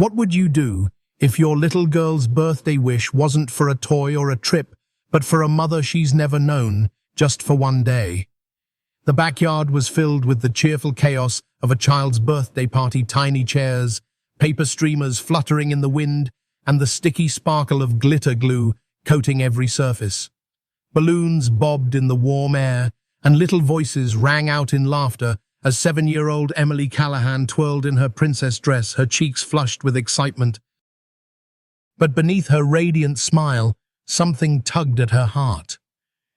What would you do if your little girl's birthday wish wasn't for a toy or a trip, but for a mother she's never known, just for one day? The backyard was filled with the cheerful chaos of a child's birthday party, tiny chairs, paper streamers fluttering in the wind, and the sticky sparkle of glitter glue coating every surface. Balloons bobbed in the warm air, and little voices rang out in laughter as 7-year-old Emily Callahan twirled in her princess dress, her cheeks flushed with excitement. But beneath her radiant smile, something tugged at her heart.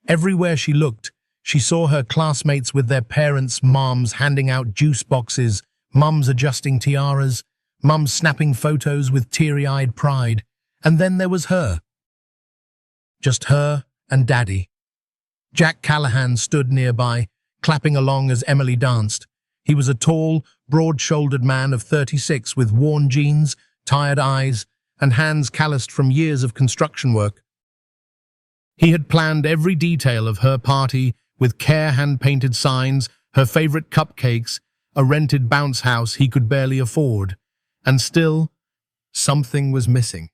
Everywhere she looked, she saw her classmates with their parents, moms handing out juice boxes, mums adjusting tiaras, mums snapping photos with teary-eyed pride. And then there was her. Just her and Daddy. Jack Callahan stood nearby, clapping along as Emily danced. He was a tall, broad-shouldered man of 36 with worn jeans, tired eyes, and hands calloused from years of construction work. He had planned every detail of her party with care hand-painted signs, her favorite cupcakes, a rented bounce house he could barely afford. And still, something was missing.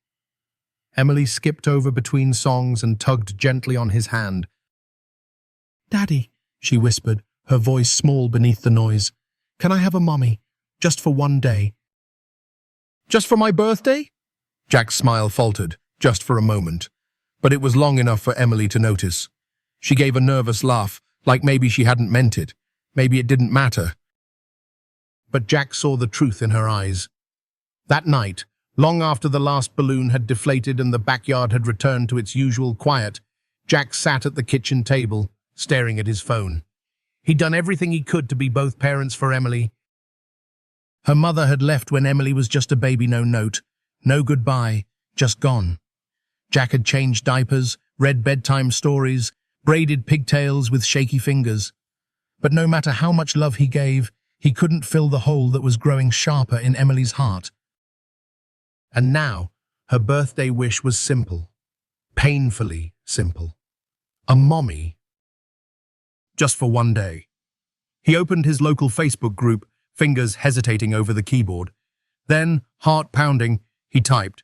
Emily skipped over between songs and tugged gently on his hand. "Daddy," she whispered, her voice small beneath the noise. "Can I have a mommy? Just for one day." "Just for my birthday?" Jack's smile faltered, just for a moment. But it was long enough for Emily to notice. She gave a nervous laugh, like maybe she hadn't meant it. Maybe it didn't matter. But Jack saw the truth in her eyes. That night, long after the last balloon had deflated and the backyard had returned to its usual quiet, Jack sat at the kitchen table, staring at his phone. He'd done everything he could to be both parents for Emily. Her mother had left when Emily was just a baby, no note, no goodbye, just gone. Jack had changed diapers, read bedtime stories, braided pigtails with shaky fingers. But no matter how much love he gave, he couldn't fill the hole that was growing sharper in Emily's heart. And now, her birthday wish was simple. Painfully simple. A mommy. Just for one day. He opened his local Facebook group, fingers hesitating over the keyboard. Then, heart pounding, he typed,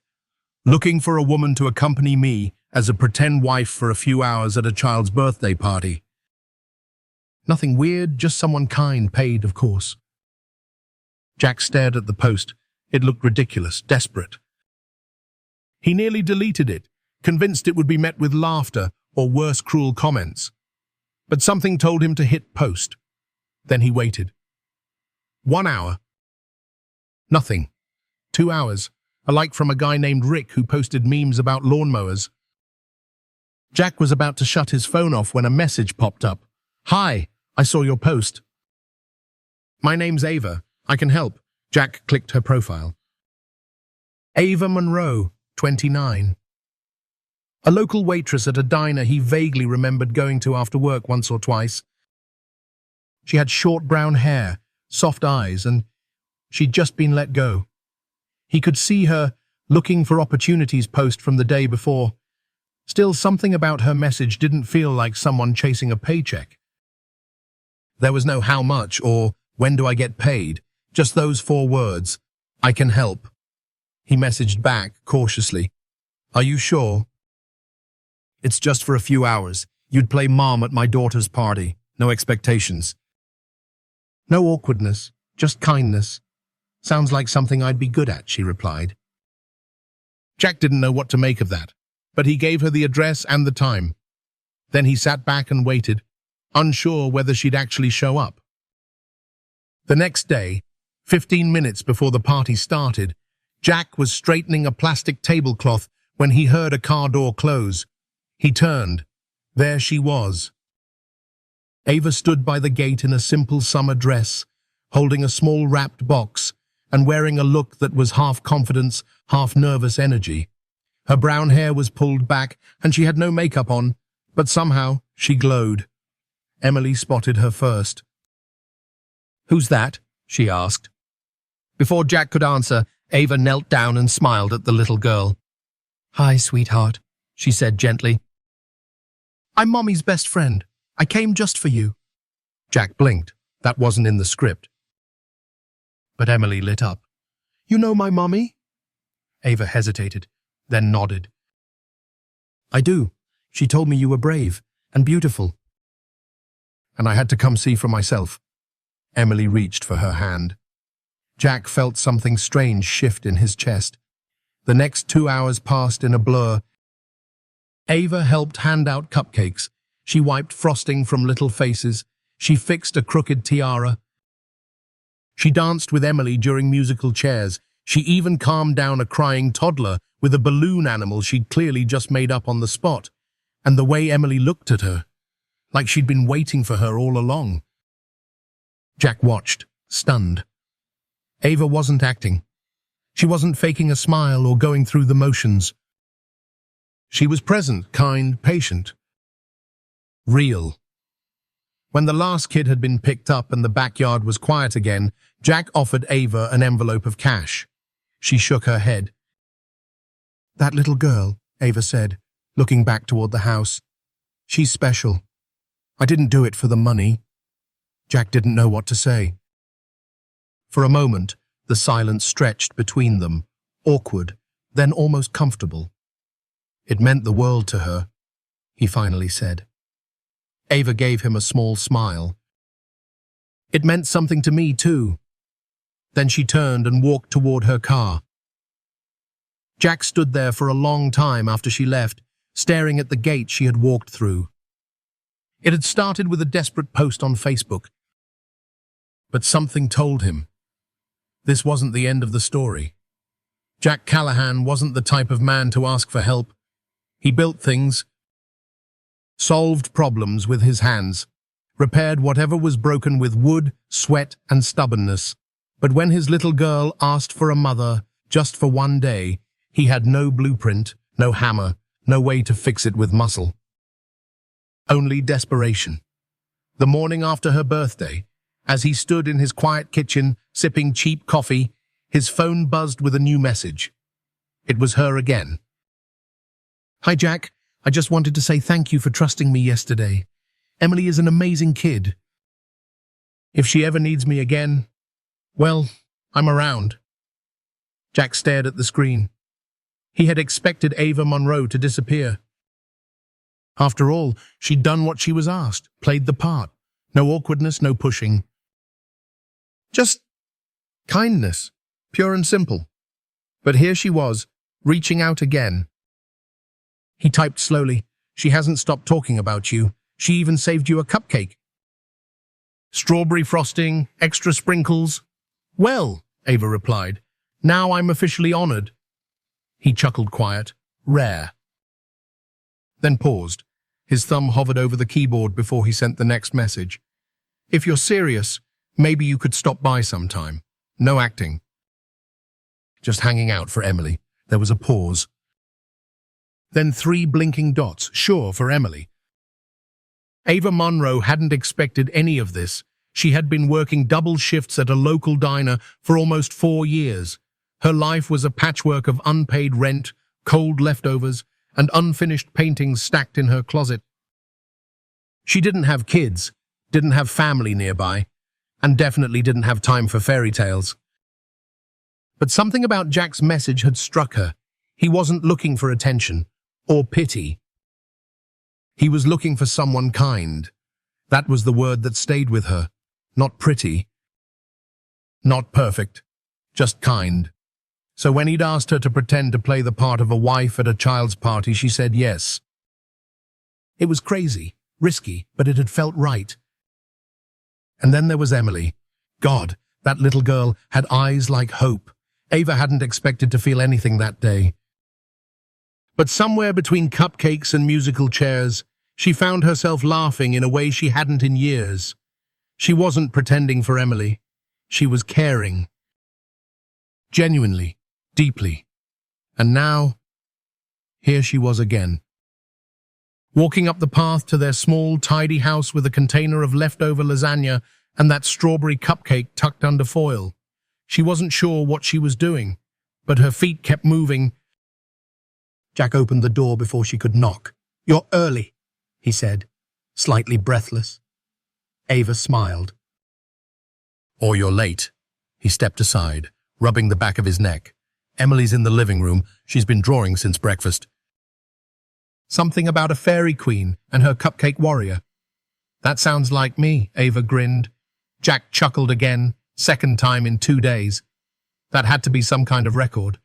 "Looking for a woman to accompany me as a pretend wife for a few hours at a child's birthday party." Nothing weird, just someone kind, paid, of course. Jack stared at the post. It looked ridiculous, desperate. He nearly deleted it, convinced it would be met with laughter or worse, cruel comments. But something told him to hit post. Then he waited. 1 hour. Nothing. 2 hours. A like from a guy named Rick who posted memes about lawnmowers. Jack was about to shut his phone off when a message popped up. "Hi, I saw your post." "My name's Ava. I can help." Jack clicked her profile. Ava Monroe, 29. A local waitress at a diner he vaguely remembered going to after work once or twice. She had short brown hair, soft eyes, and she'd just been let go. He could see her looking for opportunities post from the day before. Still, something about her message didn't feel like someone chasing a paycheck. There was no how much or when do I get paid, just those 4 words, "I can help." He messaged back cautiously. "Are you sure?" "It's just for a few hours. You'd play mom at my daughter's party. No expectations." "No awkwardness, just kindness. Sounds like something I'd be good at," she replied. Jack didn't know what to make of that, but he gave her the address and the time. Then he sat back and waited, unsure whether she'd actually show up. The next day, 15 minutes before the party started, Jack was straightening a plastic tablecloth when he heard a car door close. He turned. There she was. Ava stood by the gate in a simple summer dress, holding a small wrapped box, and wearing a look that was half confidence, half nervous energy. Her brown hair was pulled back, and she had no makeup on, but somehow she glowed. Emily spotted her first. "Who's that?" she asked. Before Jack could answer, Ava knelt down and smiled at the little girl. "Hi, sweetheart," she said gently. "I'm Mommy's best friend. I came just for you." Jack blinked. That wasn't in the script. But Emily lit up. "You know my mommy?" Ava hesitated, then nodded. I do. She told me you were brave and beautiful. And I had to come see for myself. Emily reached for her hand. Jack felt something strange shift in his chest. The next 2 hours passed in a blur. Ava helped hand out cupcakes. She wiped frosting from little faces. She fixed a crooked tiara. She danced with Emily during musical chairs. She even calmed down a crying toddler with a balloon animal she'd clearly just made up on the spot. And the way Emily looked at her, like she'd been waiting for her all along. Jack watched, stunned. Ava wasn't acting. She wasn't faking a smile or going through the motions. She was present, kind, patient. Real. When the last kid had been picked up and the backyard was quiet again, Jack offered Ava an envelope of cash. She shook her head. That little girl, Ava said, looking back toward the house. She's special. I didn't do it for the money. Jack didn't know what to say. For a moment, the silence stretched between them, awkward, then almost comfortable. It meant the world to her, he finally said. Ava gave him a small smile. It meant something to me, too. Then she turned and walked toward her car. Jack stood there for a long time after she left, staring at the gate she had walked through. It had started with a desperate post on Facebook. But something told him this wasn't the end of the story. Jack Callahan wasn't the type of man to ask for help. He built things, solved problems with his hands, repaired whatever was broken with wood, sweat, and stubbornness. But when his little girl asked for a mother, just for one day, he had no blueprint, no hammer, no way to fix it with muscle. Only desperation. The morning after her birthday, as he stood in his quiet kitchen, sipping cheap coffee, his phone buzzed with a new message. It was her again. Hi, Jack. I just wanted to say thank you for trusting me yesterday. Emily is an amazing kid. If she ever needs me again, well, I'm around. Jack stared at the screen. He had expected Ava Monroe to disappear. After all, she'd done what she was asked, played the part. No awkwardness, no pushing. Just kindness, pure and simple. But here she was, reaching out again. He typed slowly. She hasn't stopped talking about you. She even saved you a cupcake. Strawberry frosting, extra sprinkles. Well, Ava replied, now I'm officially honored. He chuckled quiet, rare. Then paused. His thumb hovered over the keyboard before he sent the next message. If you're serious, maybe you could stop by sometime. No acting. Just hanging out for Emily. There was a pause. Then 3 blinking dots, sure, for Emily. Ava Monroe hadn't expected any of this. She had been working double shifts at a local diner for almost 4 years. Her life was a patchwork of unpaid rent, cold leftovers, and unfinished paintings stacked in her closet. She didn't have kids, didn't have family nearby, and definitely didn't have time for fairy tales. But something about Jack's message had struck her. He wasn't looking for attention or pity. He was looking for someone kind. That was the word that stayed with her. Not pretty. Not perfect. Just kind. So when he'd asked her to pretend to play the part of a wife at a child's party, she said yes. It was crazy, risky, but it had felt right. And then there was Emily. God, that little girl had eyes like hope. Ava hadn't expected to feel anything that day. But somewhere between cupcakes and musical chairs, she found herself laughing in a way she hadn't in years. She wasn't pretending for Emily. She was caring. Genuinely, deeply. And now, here she was again. Walking up the path to their small, tidy house with a container of leftover lasagna and that strawberry cupcake tucked under foil. She wasn't sure what she was doing, but her feet kept moving. Jack opened the door before she could knock. You're early, he said, slightly breathless. Ava smiled. Or you're late. He stepped aside, rubbing the back of his neck. Emily's in the living room. She's been drawing since breakfast. Something about a fairy queen and her cupcake warrior. That sounds like me, Ava grinned. Jack chuckled again, second time in 2 days. That had to be some kind of record.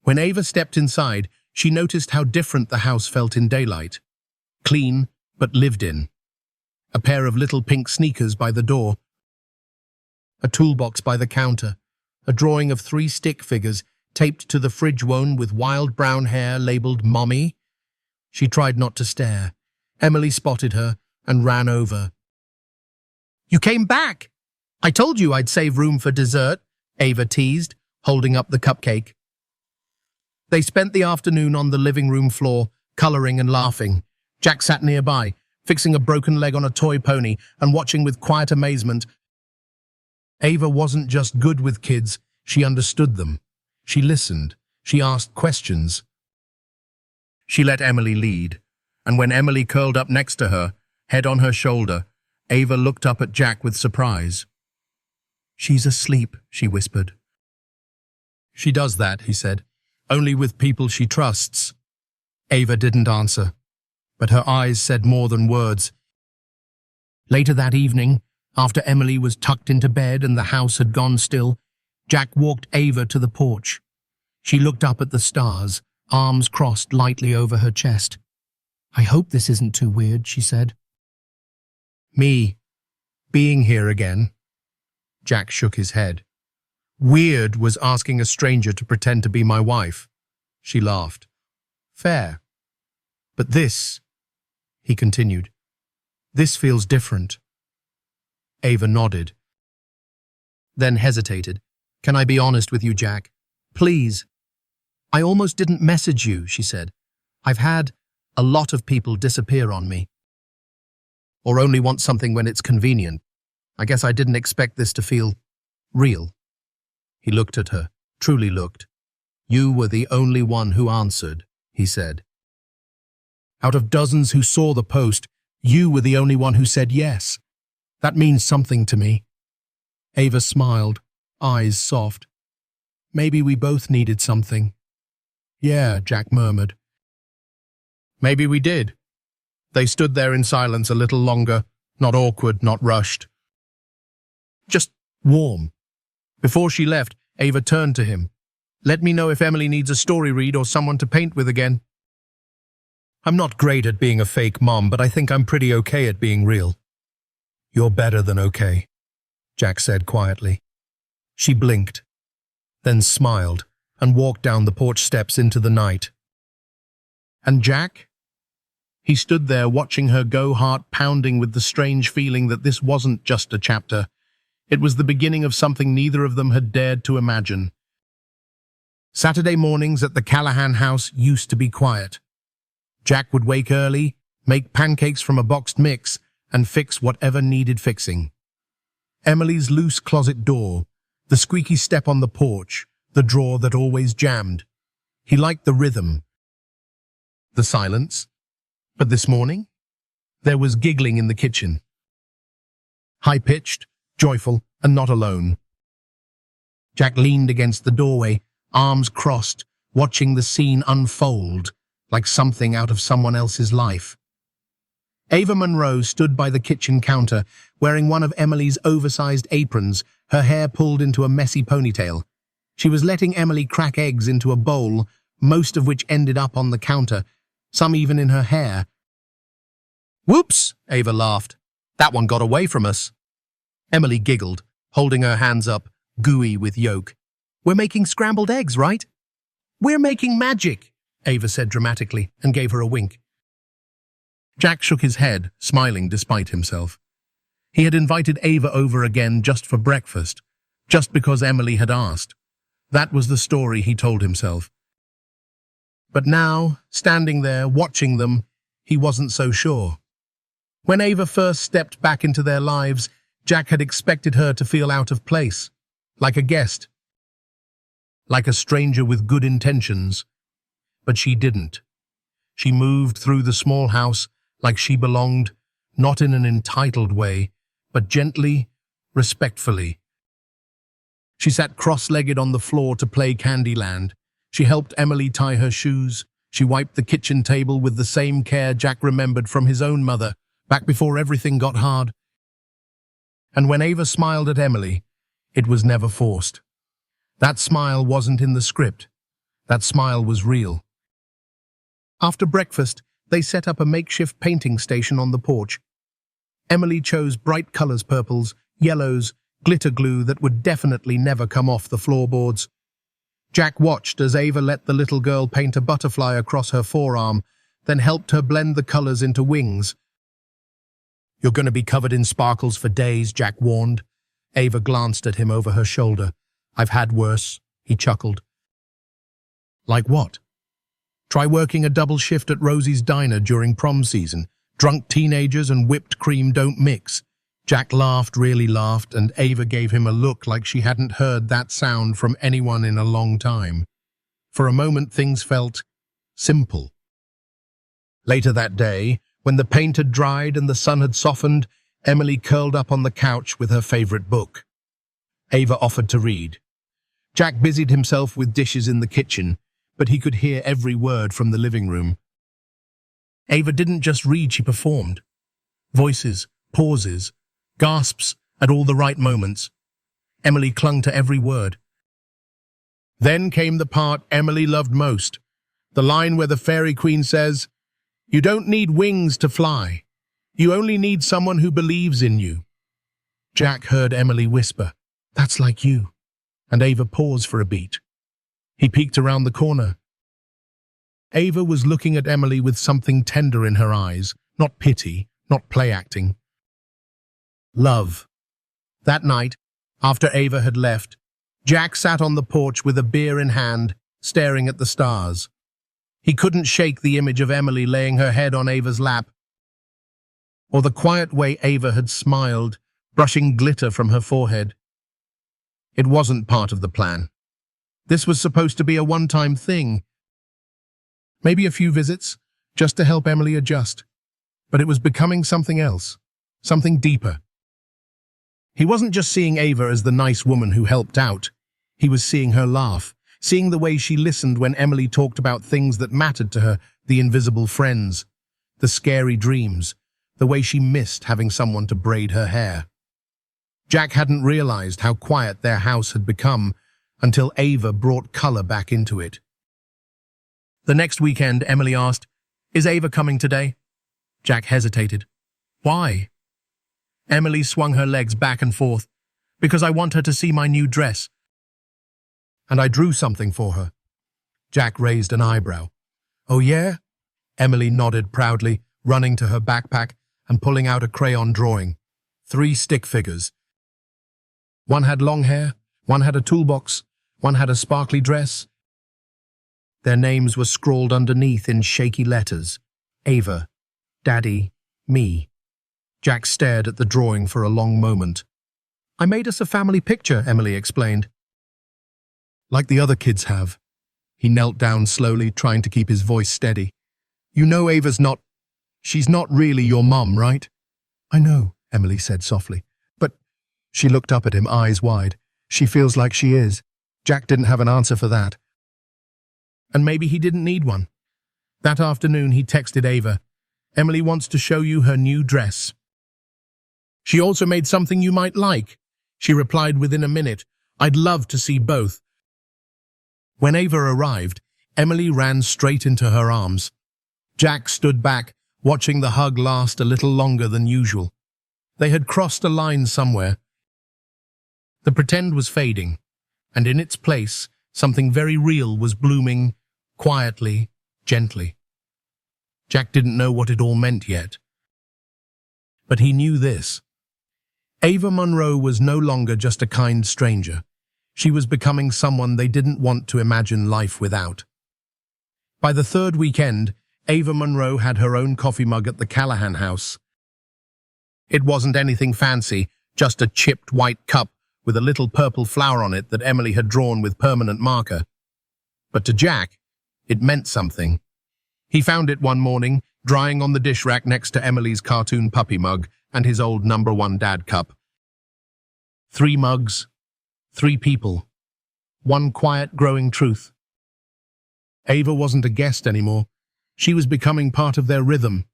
When Ava stepped inside, she noticed how different the house felt in daylight. Clean, but lived in. A pair of little pink sneakers by the door. A toolbox by the counter. A drawing of 3 stick figures taped to the fridge one with wild brown hair labeled Mommy. She tried not to stare. Emily spotted her and ran over. "You came back! I told you I'd save room for dessert," Ava teased, holding up the cupcake. They spent the afternoon on the living room floor, coloring and laughing. Jack sat nearby, fixing a broken leg on a toy pony and watching with quiet amazement. Ava wasn't just good with kids, she understood them. She listened, she asked questions. She let Emily lead, and when Emily curled up next to her, head on her shoulder, Ava looked up at Jack with surprise. "She's asleep," she whispered. "She does that," he said, "only with people she trusts." Ava didn't answer, but her eyes said more than words. Later that evening, after Emily was tucked into bed and the house had gone still, Jack walked Ava to the porch. She looked up at the stars, arms crossed lightly over her chest. "I hope this isn't too weird," she said. "Me, being here again." Jack shook his head. "Weird was asking a stranger to pretend to be my wife." She laughed. "Fair. But this," he continued, "this feels different." Ava nodded, then hesitated. "Can I be honest with you, Jack? Please." "I almost didn't message you," she said. "I've had a lot of people disappear on me. Or only want something when it's convenient. I guess I didn't expect this to feel real." He looked at her, truly looked. "You were the only one who answered," he said. "Out of dozens who saw the post, you were the only one who said yes. That means something to me." Ava smiled, eyes soft. "Maybe we both needed something." "Yeah," Jack murmured. "Maybe we did." They stood there in silence a little longer, not awkward, not rushed. Just warm. Before she left, Ava turned to him. "Let me know if Emily needs a story read or someone to paint with again. I'm not great at being a fake mom, but I think I'm pretty okay at being real." "You're better than okay," Jack said quietly. She blinked, then smiled and walked down the porch steps into the night. And Jack? He stood there watching her go, heart pounding with the strange feeling that this wasn't just a chapter. It was the beginning of something neither of them had dared to imagine. Saturday mornings at the Callahan house used to be quiet. Jack would wake early, make pancakes from a boxed mix, and fix whatever needed fixing. Emily's loose closet door, the squeaky step on the porch, the drawer that always jammed. He liked the rhythm, the silence. But this morning, there was giggling in the kitchen. High-pitched, joyful, and not alone. Jack leaned against the doorway, arms crossed, watching the scene unfold like something out of someone else's life. Ava Monroe stood by the kitchen counter, wearing one of Emily's oversized aprons, her hair pulled into a messy ponytail. She was letting Emily crack eggs into a bowl, most of which ended up on the counter, some even in her hair. "Whoops!" Ava laughed. "That one got away from us." Emily giggled, holding her hands up, gooey with yolk. "We're making scrambled eggs, right?" "We're making magic," Ava said dramatically, and gave her a wink. Jack shook his head, smiling despite himself. He had invited Ava over again just for breakfast, just because Emily had asked. That was the story he told himself. But now, standing there, watching them, he wasn't so sure. When Ava first stepped back into their lives, Jack had expected her to feel out of place, like a guest, like a stranger with good intentions. But she didn't. She moved through the small house like she belonged, not in an entitled way, but gently, respectfully. She sat cross-legged on the floor to play Candyland. She helped Emily tie her shoes. She wiped the kitchen table with the same care Jack remembered from his own mother, back before everything got hard. And when Ava smiled at Emily, it was never forced. That smile wasn't in the script. That smile was real. After breakfast, they set up a makeshift painting station on the porch. Emily chose bright colors, purples, yellows, glitter glue that would definitely never come off the floorboards. Jack watched as Ava let the little girl paint a butterfly across her forearm, then helped her blend the colors into wings. "You're going to be covered in sparkles for days," Jack warned. Ava glanced at him over her shoulder. "I've had worse," he chuckled. "Like what?" "Try working a double shift at Rosie's diner during prom season. Drunk teenagers and whipped cream don't mix." Jack laughed, really laughed, and Ava gave him a look like she hadn't heard that sound from anyone in a long time. For a moment, things felt simple. Later that day, when the paint had dried and the sun had softened, Emily curled up on the couch with her favorite book. Ava offered to read. Jack busied himself with dishes in the kitchen, but he could hear every word from the living room. Ava didn't just read, she performed. Voices, pauses, gasps at all the right moments. Emily clung to every word. Then came the part Emily loved most, the line where the fairy queen says, "You don't need wings to fly. You only need someone who believes in you." Jack heard Emily whisper, "That's like you," and Ava paused for a beat. He peeked around the corner. Ava was looking at Emily with something tender in her eyes, not pity, not play acting. Love. That night, after Ava had left, Jack sat on the porch with a beer in hand, staring at the stars. He couldn't shake the image of Emily laying her head on Ava's lap, or the quiet way Ava had smiled, brushing glitter from her forehead. It wasn't part of the plan. This was supposed to be a one-time thing. Maybe a few visits, just to help Emily adjust. But it was becoming something else, something deeper. He wasn't just seeing Ava as the nice woman who helped out. He was seeing her laugh, seeing the way she listened when Emily talked about things that mattered to her, the invisible friends, the scary dreams, the way she missed having someone to braid her hair. Jack hadn't realized how quiet their house had become until Ava brought color back into it. The next weekend, Emily asked, "Is Ava coming today?" Jack hesitated. "Why?" Emily swung her legs back and forth. "Because I want her to see my new dress. And I drew something for her." Jack raised an eyebrow. "Oh yeah?" Emily nodded proudly, running to her backpack and pulling out a crayon drawing. 3 stick figures. One had long hair, one had a toolbox, one had a sparkly dress. Their names were scrawled underneath in shaky letters. Ava, Daddy, me. Jack stared at the drawing for a long moment. "I made us a family picture," Emily explained. "Like the other kids have." He knelt down slowly, trying to keep his voice steady. "You know she's not really your mum, right?" "I know," Emily said softly. "But," she looked up at him, eyes wide, "she feels like she is." Jack didn't have an answer for that. And maybe he didn't need one. That afternoon he texted Ava, "Emily wants to show you her new dress. She also made something you might like." She replied within a minute, "I'd love to see both." When Ava arrived, Emily ran straight into her arms. Jack stood back, watching the hug last a little longer than usual. They had crossed a line somewhere. The pretend was fading, and in its place, something very real was blooming, quietly, gently. Jack didn't know what it all meant yet. But he knew this. Ava Monroe was no longer just a kind stranger. She was becoming someone they didn't want to imagine life without. By the 3rd weekend, Ava Monroe had her own coffee mug at the Callahan house. It wasn't anything fancy, just a chipped white cup with a little purple flower on it that Emily had drawn with permanent marker. But to Jack, it meant something. He found it one morning, drying on the dish rack next to Emily's cartoon puppy mug and his old #1 dad cup. 3 mugs, 3 people. One quiet, growing truth. Ava wasn't a guest anymore. She was becoming part of their rhythm.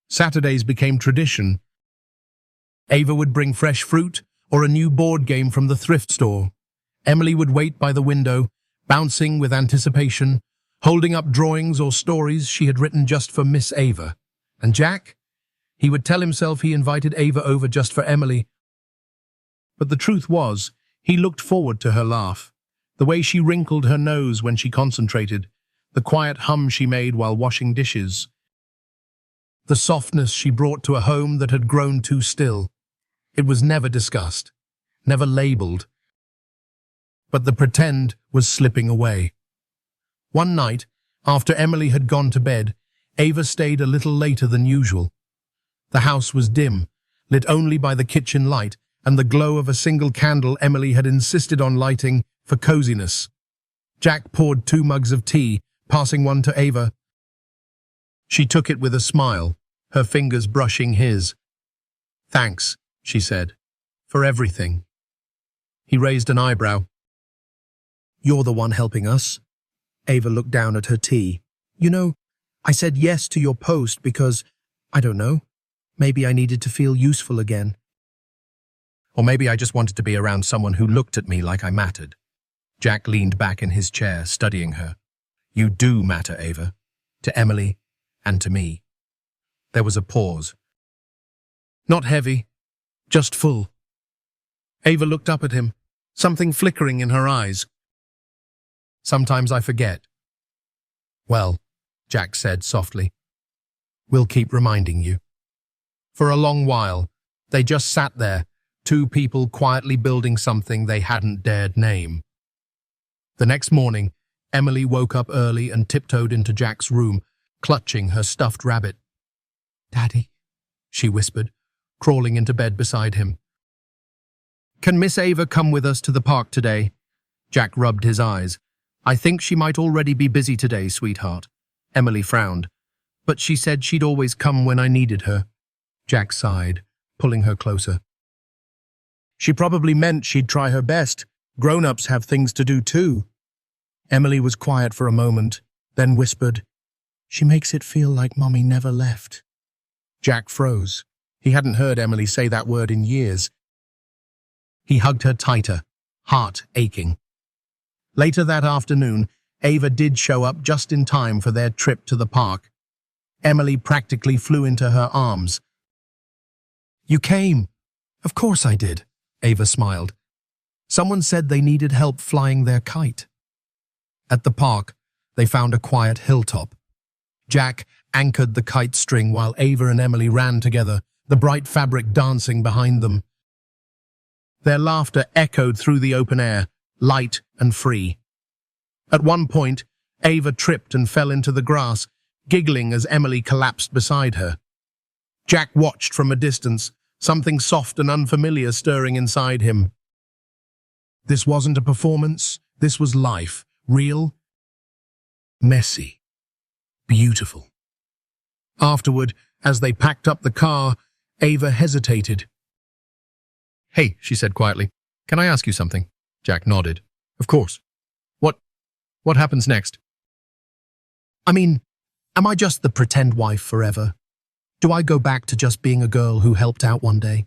Saturdays became tradition. Ava would bring fresh fruit or a new board game from the thrift store. Emily would wait by the window, bouncing with anticipation, holding up drawings or stories she had written just for Miss Ava. And Jack? He would tell himself he invited Ava over just for Emily. But the truth was, he looked forward to her laugh, the way she wrinkled her nose when she concentrated, the quiet hum she made while washing dishes, the softness she brought to a home that had grown too still. It was never discussed, never labeled. But the pretend was slipping away. One night, after Emily had gone to bed, Ava stayed a little later than usual. The house was dim, lit only by the kitchen light and the glow of a single candle Emily had insisted on lighting for coziness. Jack poured 2 mugs of tea, passing one to Ava. She took it with a smile, her fingers brushing his. "Thanks," she said, "for everything." He raised an eyebrow. "You're the one helping us." Ava looked down at her tea. "You know, I said yes to your post because, I don't know, maybe I needed to feel useful again. Or maybe I just wanted to be around someone who looked at me like I mattered." Jack leaned back in his chair, studying her. "You do matter, Ava. To Emily and to me." There was a pause. Not heavy, just full. Ava looked up at him, something flickering in her eyes. "Sometimes I forget." "Well," Jack said softly, "we'll keep reminding you." For a long while, they just sat there, 2 people quietly building something they hadn't dared name. The next morning, Emily woke up early and tiptoed into Jack's room, clutching her stuffed rabbit. "Daddy," she whispered, crawling into bed beside him. "Can Miss Ava come with us to the park today?" Jack rubbed his eyes. "I think she might already be busy today, sweetheart." Emily frowned. "But she said she'd always come when I needed her." Jack sighed, pulling her closer. "She probably meant she'd try her best. Grown-ups have things to do too." Emily was quiet for a moment, then whispered, "She makes it feel like Mommy never left." Jack froze. He hadn't heard Emily say that word in years. He hugged her tighter, heart aching. Later that afternoon, Ava did show up just in time for their trip to the park. Emily practically flew into her arms. "You came." "Of course I did," Ava smiled. "Someone said they needed help flying their kite." At the park, they found a quiet hilltop. Jack anchored the kite string while Ava and Emily ran together, the bright fabric dancing behind them. Their laughter echoed through the open air, light and free. At one point, Ava tripped and fell into the grass, giggling as Emily collapsed beside her. Jack watched from a distance, something soft and unfamiliar stirring inside him. This wasn't a performance, this was life, real, messy, beautiful. Afterward, as they packed up the car, Ava hesitated. "Hey," she said quietly, "can I ask you something?" Jack nodded. "Of course. What happens next?" "I mean, am I just the pretend wife forever? Do I go back to just being a girl who helped out one day?"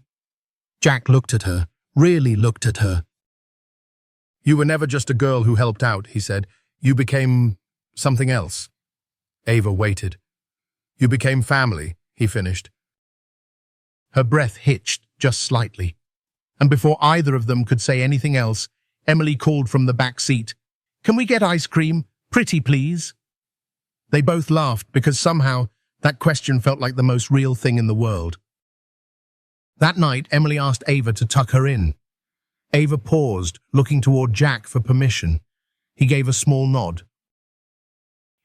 Jack looked at her, really looked at her. "You were never just a girl who helped out," he said. "You became something else." Ava waited. "You became family," he finished. Her breath hitched just slightly. And before either of them could say anything else, Emily called from the back seat, "Can we get ice cream? Pretty, please." They both laughed because somehow that question felt like the most real thing in the world. That night, Emily asked Ava to tuck her in. Ava paused, looking toward Jack for permission. He gave a small nod.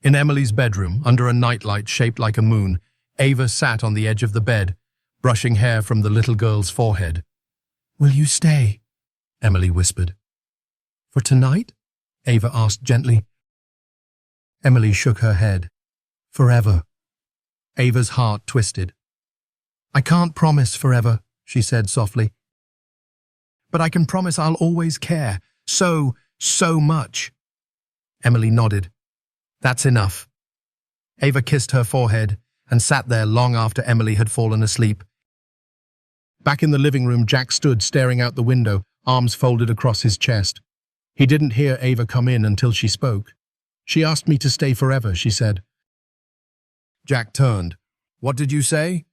In Emily's bedroom, under a nightlight shaped like a moon, Ava sat on the edge of the bed, brushing hair from the little girl's forehead. "Will you stay?" Emily whispered. "For tonight?" Ava asked gently. Emily shook her head. "Forever." Ava's heart twisted. "I can't promise forever," she said softly. but I can promise I'll always care. So much. Emily nodded. That's enough. Ava kissed her forehead and sat there long after Emily had fallen asleep. Back in the living room, Jack stood staring out the window, arms folded across his chest. He didn't hear Ava come in until she spoke. She asked me to stay forever, she said. Jack turned. What did you say?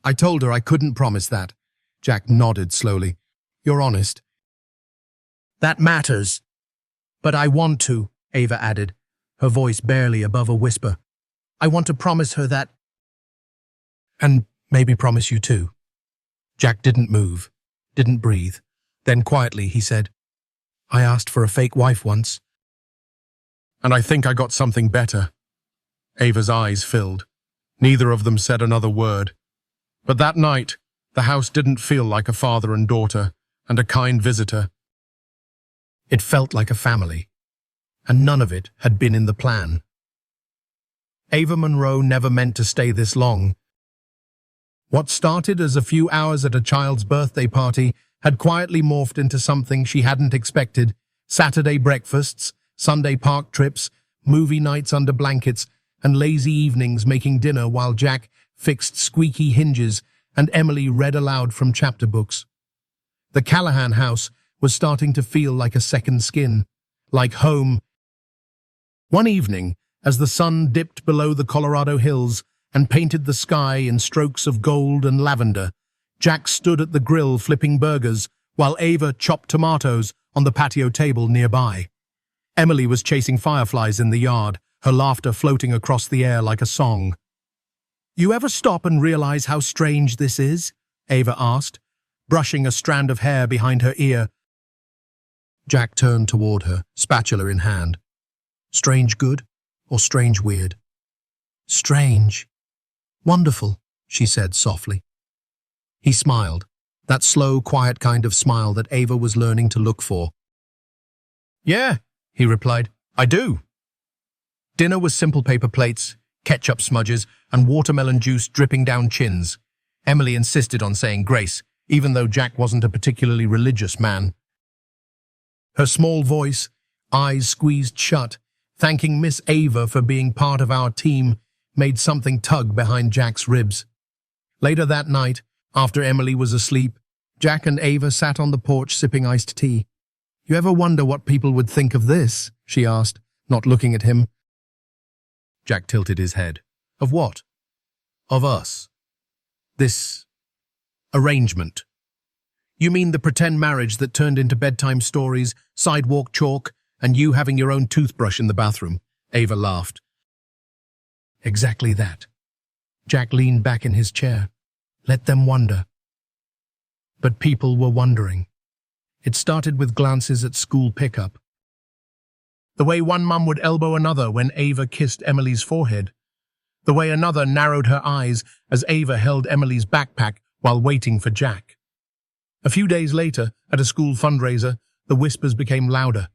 I told her I couldn't promise that. Jack nodded slowly. You're honest. That matters. But I want to, Ava added, her voice barely above a whisper. I want to promise her that. And maybe promise you too. Jack didn't move, didn't breathe. Then quietly he said, I asked for a fake wife once. And I think I got something better. Ava's eyes filled. Neither of them said another word. But that night, the house didn't feel like a father and daughter and a kind visitor. It felt like a family, and none of it had been in the plan. Ava Monroe never meant to stay this long. What started as a few hours at a child's birthday party had quietly morphed into something she hadn't expected. Saturday breakfasts, Sunday park trips, movie nights under blankets, and lazy evenings making dinner while Jack fixed squeaky hinges and Emily read aloud from chapter books. The Callahan house was starting to feel like a second skin, like home. One evening, as the sun dipped below the Colorado hills and painted the sky in strokes of gold and lavender, Jack stood at the grill flipping burgers while Ava chopped tomatoes on the patio table nearby. Emily was chasing fireflies in the yard, her laughter floating across the air like a song. You ever stop and realize how strange this is? Ava asked, brushing a strand of hair behind her ear. Jack turned toward her, spatula in hand. Strange good or strange weird? Strange. Wonderful, she said softly. He smiled, that slow, quiet kind of smile that Ava was learning to look for. Yeah, he replied, I do. Dinner was simple paper plates, ketchup smudges, and watermelon juice dripping down chins. Emily insisted on saying grace, even though Jack wasn't a particularly religious man. Her small voice, eyes squeezed shut, thanking Miss Ava for being part of our team, made something tug behind Jack's ribs. Later that night, after Emily was asleep, Jack and Ava sat on the porch sipping iced tea. You ever wonder what people would think of this? She asked, not looking at him. Jack tilted his head. Of what? Of us. This arrangement. You mean the pretend marriage that turned into bedtime stories, sidewalk chalk, and you having your own toothbrush in the bathroom? Ava laughed. Exactly that. Jack leaned back in his chair. Let them wonder. But people were wondering. It started with glances at school pickup. The way one mum would elbow another when Ava kissed Emily's forehead. The way another narrowed her eyes as Ava held Emily's backpack while waiting for Jack. A few days later, at a school fundraiser, the whispers became louder.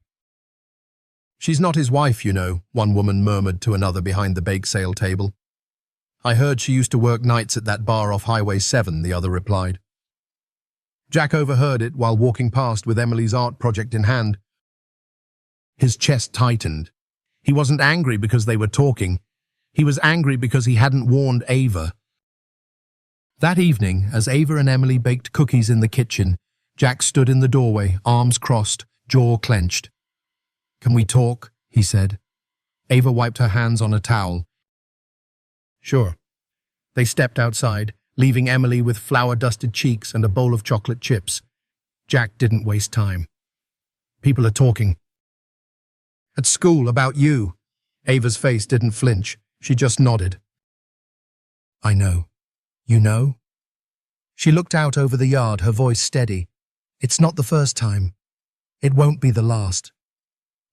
She's not his wife, you know, one woman murmured to another behind the bake sale table. I heard she used to work nights at that bar off Highway 7, the other replied. Jack overheard it while walking past with Emily's art project in hand. His chest tightened. He wasn't angry because they were talking. He was angry because he hadn't warned Ava. That evening, as Ava and Emily baked cookies in the kitchen, Jack stood in the doorway, arms crossed, jaw clenched. Can we talk? He said. Ava wiped her hands on a towel. Sure. They stepped outside, leaving Emily with flour-dusted cheeks and a bowl of chocolate chips. Jack didn't waste time. People are talking. At school, about you. Ava's face didn't flinch. She just nodded. I know. You know? She looked out over the yard, her voice steady. It's not the first time. It won't be the last.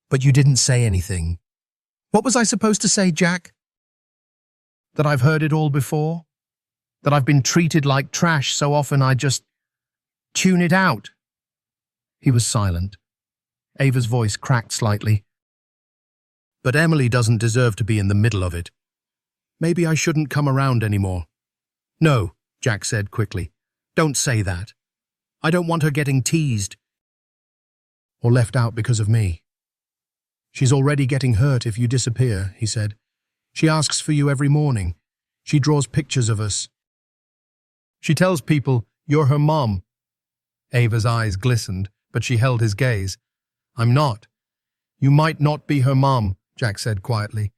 But you didn't say anything. What was I supposed to say, Jack? That I've heard it all before? That I've been treated like trash so often I just tune it out? He was silent. Ava's voice cracked slightly. But Emily doesn't deserve to be in the middle of it. Maybe I shouldn't come around anymore. No, Jack said quickly. Don't say that. I don't want her getting teased. or left out because of me. She's already getting hurt if you disappear, he said. She asks for you every morning. She draws pictures of us. She tells people you're her mom. Ava's eyes glistened, but she held his gaze. I'm not. You might not be her mom, Jack said quietly,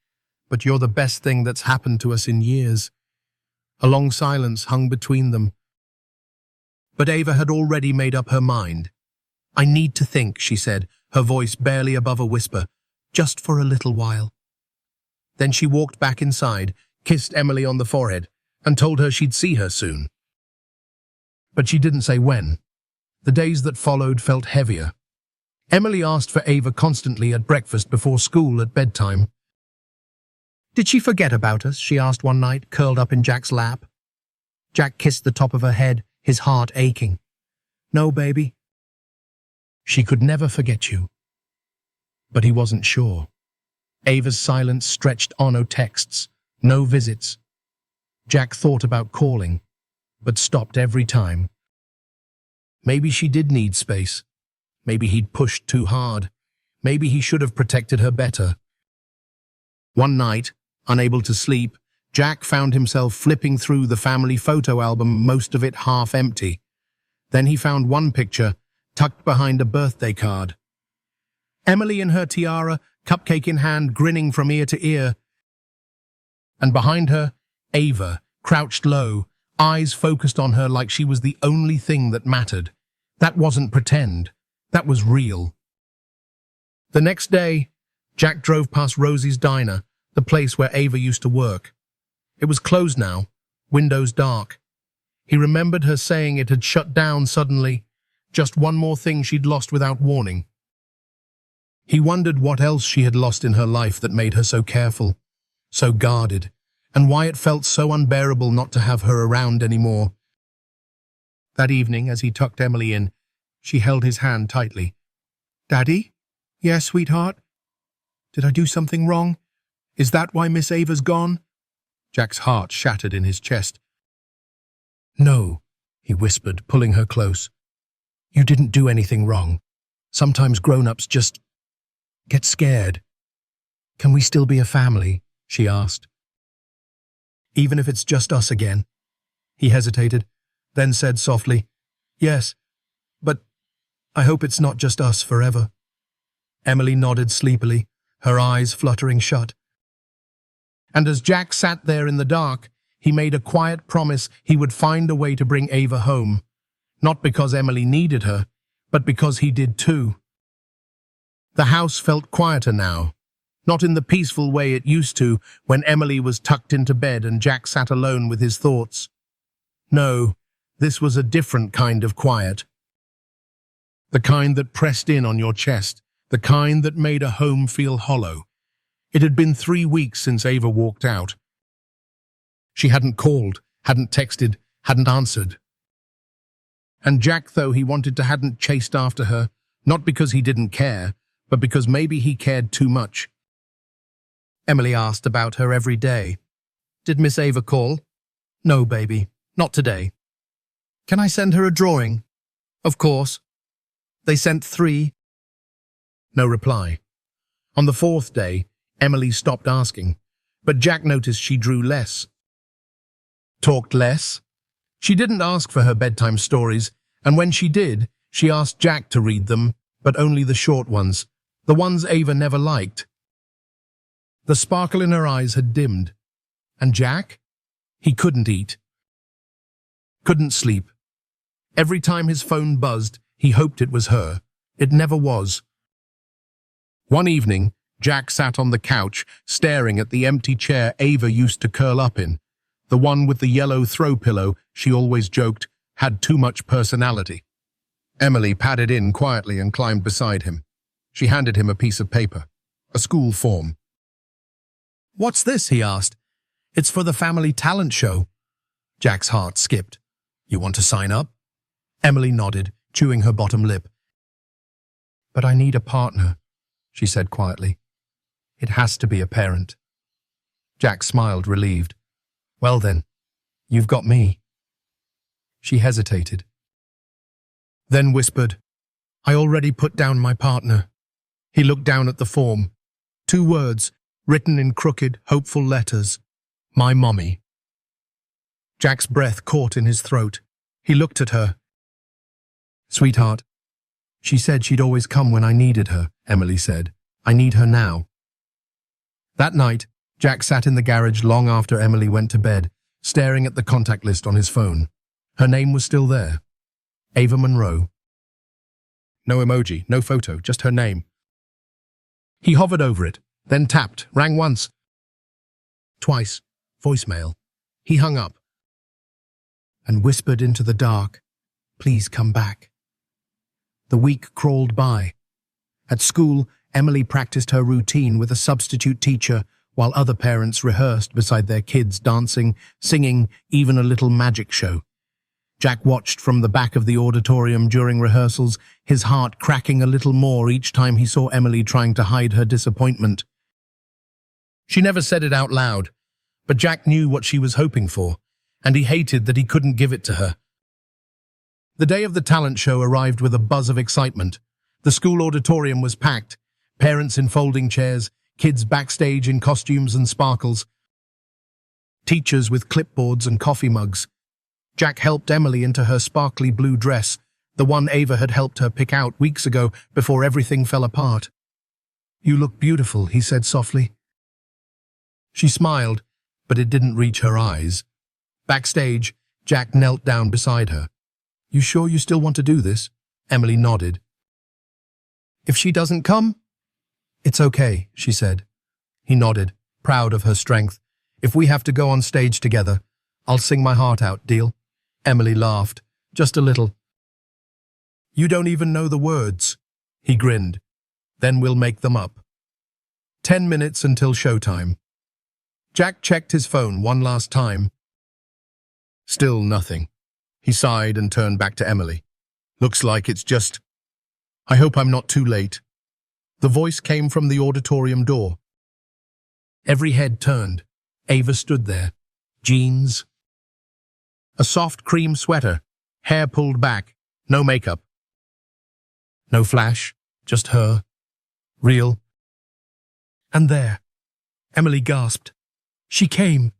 but you're the best thing that's happened to us in years. A long silence hung between them. But Ava had already made up her mind. I need to think, she said, her voice barely above a whisper, just for a little while. Then she walked back inside, kissed Emily on the forehead, and told her she'd see her soon. But she didn't say when. The days that followed felt heavier. Emily asked for Ava constantly at breakfast, before school, at bedtime. Did she forget about us? She asked one night, curled up in Jack's lap. Jack kissed the top of her head, his heart aching. No, baby. She could never forget you. But he wasn't sure. Ava's silence stretched on. No texts, no visits. Jack thought about calling, but stopped every time. Maybe she did need space. Maybe he'd pushed too hard. Maybe he should have protected her better. One night, unable to sleep, Jack found himself flipping through the family photo album, most of it half empty. Then he found one picture, tucked behind a birthday card. Emily in her tiara, cupcake in hand, grinning from ear to ear. And behind her, Ava, crouched low, eyes focused on her like she was the only thing that mattered. That wasn't pretend. That was real. The next day, Jack drove past Rosie's diner, the place where Ava used to work. It was closed now, windows dark. He remembered her saying it had shut down suddenly, just one more thing she'd lost without warning. He wondered what else she had lost in her life that made her so careful, so guarded, and why it felt so unbearable not to have her around anymore. That evening, as he tucked Emily in, she held his hand tightly. Daddy? Yes, sweetheart? Did I do something wrong? Is that why Miss Ava's gone? Jack's heart shattered in his chest. No, he whispered, pulling her close. You didn't do anything wrong. Sometimes grown-ups just get scared. Can we still be a family? She asked. Even if it's just us again? He hesitated, then said softly, Yes, but I hope it's not just us forever. Emily nodded sleepily, her eyes fluttering shut. And as Jack sat there in the dark, he made a quiet promise he would find a way to bring Ava home. Not because Emily needed her, but because he did too. The house felt quieter now, not in the peaceful way it used to when Emily was tucked into bed and Jack sat alone with his thoughts. No, this was a different kind of quiet. The kind that pressed in on your chest, the kind that made a home feel hollow. It had been 3 weeks since Ava walked out. She hadn't called, hadn't texted, hadn't answered. And Jack, though he wanted to, hadn't chased after her, not because he didn't care, but because maybe he cared too much. Emily asked about her every day. Did Miss Ava call? No, baby, not today. Can I send her a drawing? Of course. They sent 3. No reply. On the 4th day, Emily stopped asking, but Jack noticed she drew less. Talked less. She didn't ask for her bedtime stories, and when she did, she asked Jack to read them, but only the short ones, the ones Ava never liked. The sparkle in her eyes had dimmed. And Jack? He couldn't eat. Couldn't sleep. Every time his phone buzzed, he hoped it was her. It never was. One evening, Jack sat on the couch, staring at the empty chair Ava used to curl up in. The one with the yellow throw pillow, she always joked, had too much personality. Emily padded in quietly and climbed beside him. She handed him a piece of paper, a school form. What's this? He asked. It's for the family talent show. Jack's heart skipped. You want to sign up? Emily nodded, chewing her bottom lip. But I need a partner, she said quietly. It has to be a parent. Jack smiled, relieved. Well then, you've got me. She hesitated. Then whispered, I already put down my partner. He looked down at the form. 2 words, written in crooked, hopeful letters. My mommy. Jack's breath caught in his throat. He looked at her. Sweetheart. She said she'd always come when I needed her, Emily said. I need her now. That night, Jack sat in the garage long after Emily went to bed, staring at the contact list on his phone. Her name was still there. Ava Monroe. No emoji, no photo, just her name. He hovered over it, then tapped, rang once. Twice. Voicemail. He hung up and whispered into the dark, "Please come back." The week crawled by. At school, Emily practiced her routine with a substitute teacher while other parents rehearsed beside their kids, dancing, singing, even a little magic show. Jack watched from the back of the auditorium during rehearsals, his heart cracking a little more each time he saw Emily trying to hide her disappointment. She never said it out loud, but Jack knew what she was hoping for, and he hated that he couldn't give it to her. The day of the talent show arrived with a buzz of excitement. The school auditorium was packed, parents in folding chairs, kids backstage in costumes and sparkles, teachers with clipboards and coffee mugs. Jack helped Emily into her sparkly blue dress, the one Ava had helped her pick out weeks ago before everything fell apart. "You look beautiful," he said softly. She smiled, but it didn't reach her eyes. Backstage, Jack knelt down beside her. "You sure you still want to do this?" Emily nodded. "If she doesn't come?" "It's okay," she said. He nodded, proud of her strength. "If we have to go on stage together, I'll sing my heart out, deal?" Emily laughed, just a little. "You don't even know the words." He grinned. "Then we'll make them up." 10 minutes until showtime. Jack checked his phone one last time. Still nothing. He sighed and turned back to Emily. "Looks like it's just... I hope I'm not too late." The voice came from the auditorium door. Every head turned. Ava stood there. Jeans. A soft cream sweater. Hair pulled back. No makeup. No flash. Just her. Real. And there. Emily gasped. She came.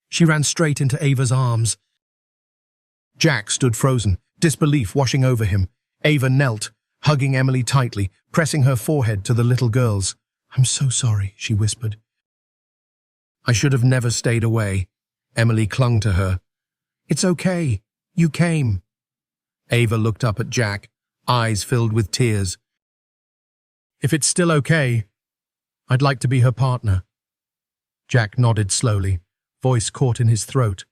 She ran straight into Ava's arms. Jack stood frozen, disbelief washing over him. Ava knelt, hugging Emily tightly, pressing her forehead to the little girl's. "I'm so sorry," she whispered. "I should have never stayed away." Emily clung to her. "It's okay. You came." Ava looked up at Jack, eyes filled with tears. "If it's still okay, I'd like to be her partner." Jack nodded slowly, voice caught in his throat.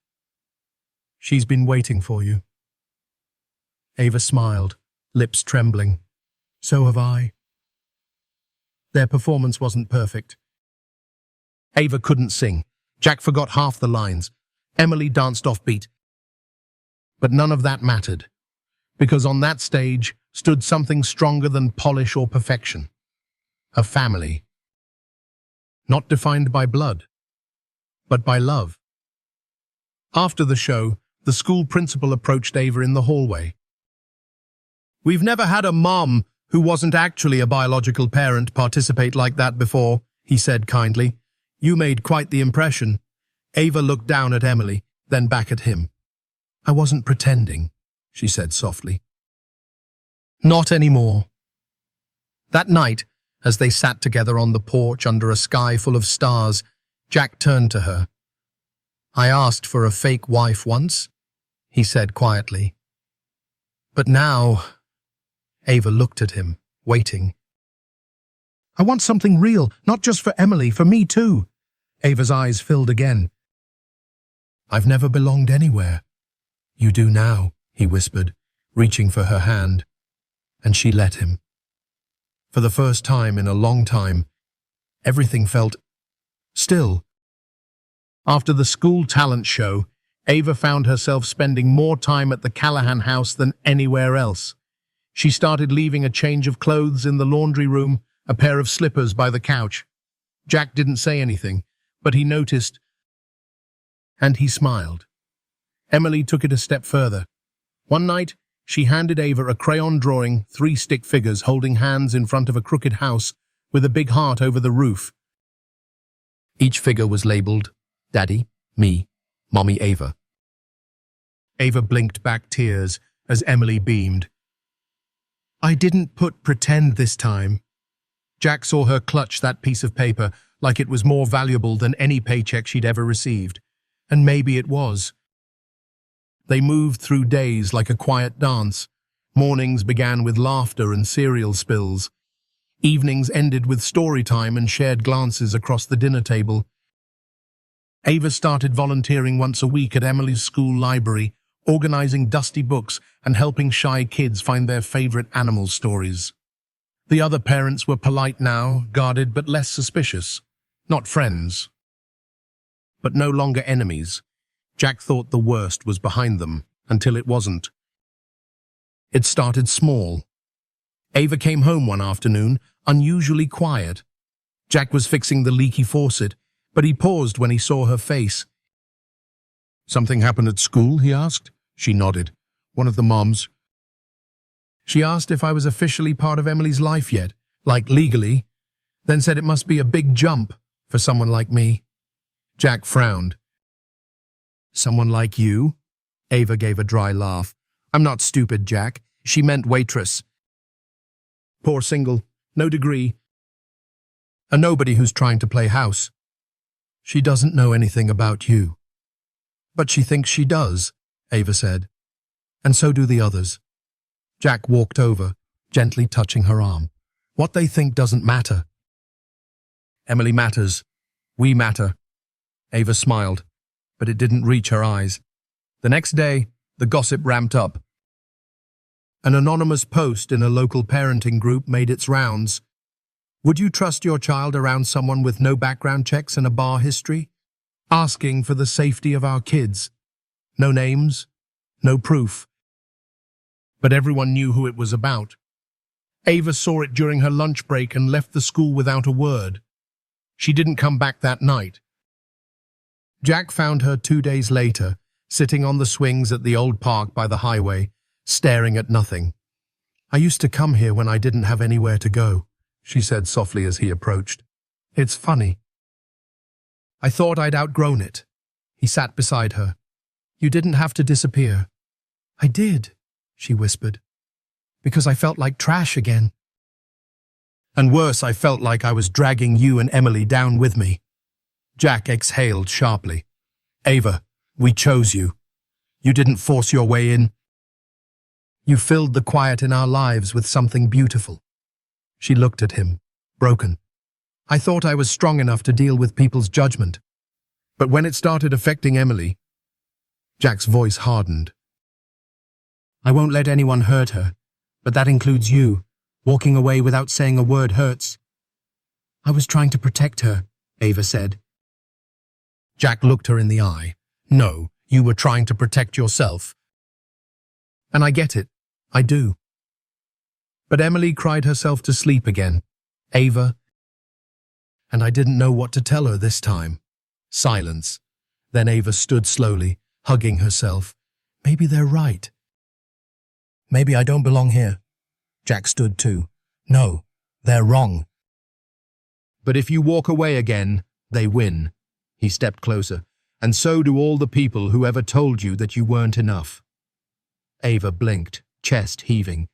"She's been waiting for you." Ava smiled, lips trembling. "So have I." Their performance wasn't perfect. Ava couldn't sing. Jack forgot half the lines. Emily danced offbeat. But none of that mattered, because on that stage stood something stronger than polish or perfection. A family. Not defined by blood, but by love. After the show, the school principal approached Ava in the hallway. "We've never had a mom who wasn't actually a biological parent participate like that before," he said kindly. "You made quite the impression." Ava looked down at Emily, then back at him. "I wasn't pretending," she said softly. "Not anymore." That night, as they sat together on the porch under a sky full of stars, Jack turned to her. "I asked for a fake wife once," he said quietly. "But now..." Ava looked at him, waiting. "I want something real, not just for Emily, for me too." Ava's eyes filled again. "I've never belonged anywhere." "You do now," he whispered, reaching for her hand. And she let him. For the first time in a long time, everything felt still. After the school talent show, Ava found herself spending more time at the Callahan house than anywhere else. She started leaving a change of clothes in the laundry room, a pair of slippers by the couch. Jack didn't say anything, but he noticed, and he smiled. Emily took it a step further. One night, She handed Ava a crayon drawing, 3 stick figures holding hands in front of a crooked house with a big heart over the roof. Each figure was labeled Daddy, me, Mommy Ava. Ava blinked back tears as Emily beamed. I didn't put pretend this time. Jack saw her clutch that piece of paper like it was more valuable than any paycheck she'd ever received. And maybe it was. They moved through days like a quiet dance. Mornings began with laughter and cereal spills. Evenings ended with story time and shared glances across the dinner table. Ava started volunteering once a week at Emily's school library, organizing dusty books and helping shy kids find their favorite animal stories. The other parents were polite now, guarded but less suspicious. Not friends, but no longer enemies. Jack thought the worst was behind them, until it wasn't. It started small. Ava came home one afternoon, unusually quiet. Jack was fixing the leaky faucet, but he paused when he saw her face. Something happened at school, he asked. She nodded. One of the moms. She asked if I was officially part of Emily's life yet, like legally, then said it must be a big jump for someone like me. Jack frowned. Someone like you? Ava gave a dry laugh. I'm not stupid, Jack. She meant waitress. Poor single, no degree. A nobody who's trying to play house. She doesn't know anything about you. But she thinks she does, Ava said. And so do the others. Jack walked over, gently touching her arm. What they think doesn't matter. Emily matters. We matter. Ava smiled, but it didn't reach her eyes. The next day, the gossip ramped up. An anonymous post in a local parenting group made its rounds. Would you trust your child around someone with no background checks and a bar history? Asking for the safety of our kids. No names, no proof. But everyone knew who it was about. Ava saw it during her lunch break and left the school without a word. She didn't come back that night. Jack found her 2 days later, sitting on the swings at the old park by the highway, staring at nothing. I used to come here when I didn't have anywhere to go, she said softly as he approached. It's funny. I thought I'd outgrown it. He sat beside her. You didn't have to disappear. I did, she whispered, because I felt like trash again. And worse, I felt like I was dragging you and Emily down with me. Jack exhaled sharply. Ava, we chose you. You didn't force your way in. You filled the quiet in our lives with something beautiful. She looked at him, broken. I thought I was strong enough to deal with people's judgment. But when it started affecting Emily, Jack's voice hardened. I won't let anyone hurt her, but that includes you. Walking away without saying a word hurts. I was trying to protect her, Ava said. Jack looked her in the eye. No, you were trying to protect yourself. And I get it. I do. But Emily cried herself to sleep again. Ava. And I didn't know what to tell her this time. Silence. Then Ava stood slowly, hugging herself. Maybe they're right. Maybe I don't belong here. Jack stood too. No, they're wrong. But if you walk away again, they win. He stepped closer. And so do all the people who ever told you that you weren't enough. Ava blinked, chest heaving.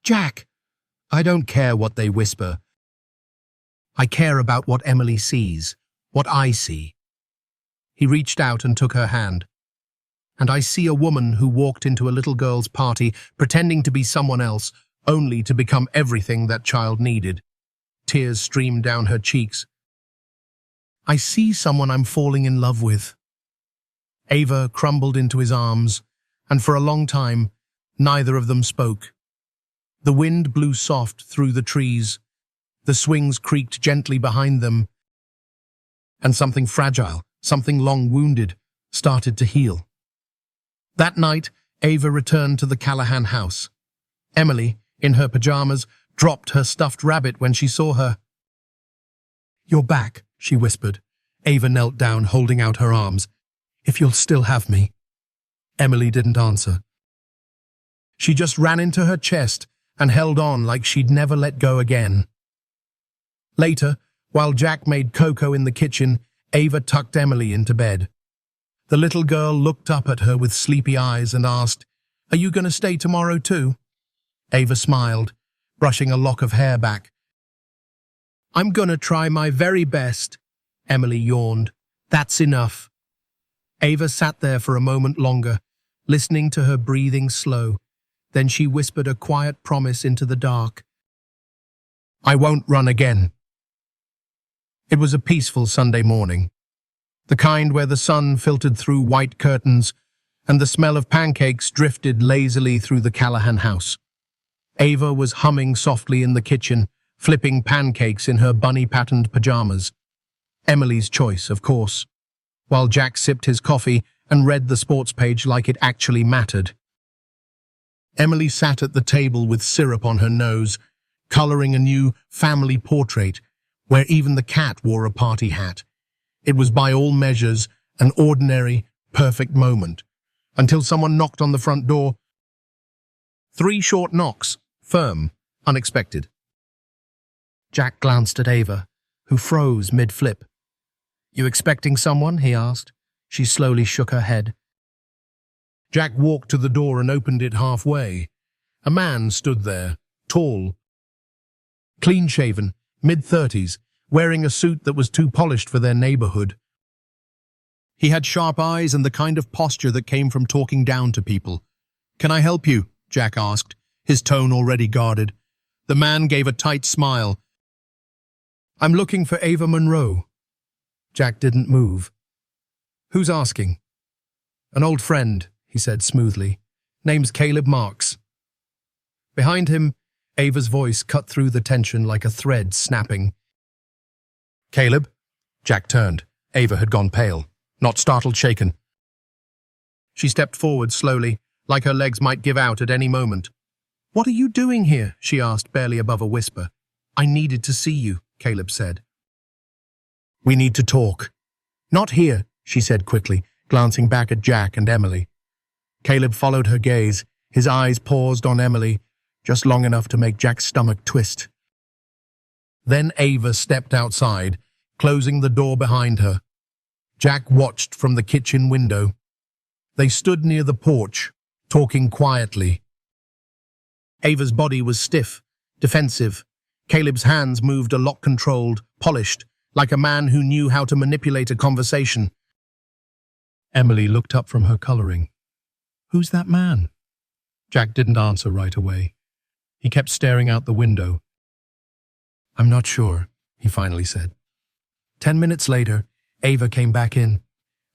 Jack! I don't care what they whisper. I care about what Emily sees, what I see. He reached out and took her hand. And I see a woman who walked into a little girl's party, pretending to be someone else, only to become everything that child needed. Tears streamed down her cheeks. I see someone I'm falling in love with. Ava crumbled into his arms, and for a long time, neither of them spoke. The wind blew soft through the trees. The swings creaked gently behind them, and something fragile, something long-wounded, started to heal. That night, Ava returned to the Callahan house. Emily, in her pajamas, dropped her stuffed rabbit when she saw her. You're back, she whispered. Ava knelt down, holding out her arms. If you'll still have me. Emily didn't answer. She just ran into her chest and held on like she'd never let go again. Later, while Jack made cocoa in the kitchen, Ava tucked Emily into bed. The little girl looked up at her with sleepy eyes and asked, "Are you going to stay tomorrow too?" Ava smiled, brushing a lock of hair back. "I'm going to try my very best," Emily yawned. "That's enough." Ava sat there for a moment longer, listening to her breathing slow. Then she whispered a quiet promise into the dark. "I won't run again." It was a peaceful Sunday morning, the kind where the sun filtered through white curtains and the smell of pancakes drifted lazily through the Callahan house. Ava was humming softly in the kitchen, flipping pancakes in her bunny-patterned pajamas. Emily's choice, of course, while Jack sipped his coffee and read the sports page like it actually mattered. Emily sat at the table with syrup on her nose, coloring a new family portrait where even the cat wore a party hat. It was by all measures an ordinary, perfect moment, until someone knocked on the front door. 3 short knocks, firm, unexpected. Jack glanced at Ava, who froze mid-flip. "You expecting someone?" he asked. She slowly shook her head. Jack walked to the door and opened it halfway. A man stood there, tall, clean-shaven, mid-30s, wearing a suit that was too polished for their neighborhood. He had sharp eyes and the kind of posture that came from talking down to people. "Can I help you?" Jack asked, his tone already guarded. The man gave a tight smile. "I'm looking for Ava Monroe." Jack didn't move. "Who's asking?" "An old friend," he said smoothly. "Name's Caleb Marks." Behind him, Ava's voice cut through the tension like a thread snapping. "Caleb?" Jack turned. Ava had gone pale, not startled, shaken. She stepped forward slowly, like her legs might give out at any moment. "What are you doing here?" she asked, barely above a whisper. "I needed to see you," Caleb said. "We need to talk." "Not here," she said quickly, glancing back at Jack and Emily. Caleb followed her gaze, his eyes paused on Emily, just long enough to make Jack's stomach twist. Then Ava stepped outside, closing the door behind her. Jack watched from the kitchen window. They stood near the porch, talking quietly. Ava's body was stiff, defensive. Caleb's hands moved a lot controlled, polished, like a man who knew how to manipulate a conversation. Emily looked up from her coloring. "Who's that man?" Jack didn't answer right away. He kept staring out the window. "I'm not sure," he finally said. 10 minutes later, Ava came back in.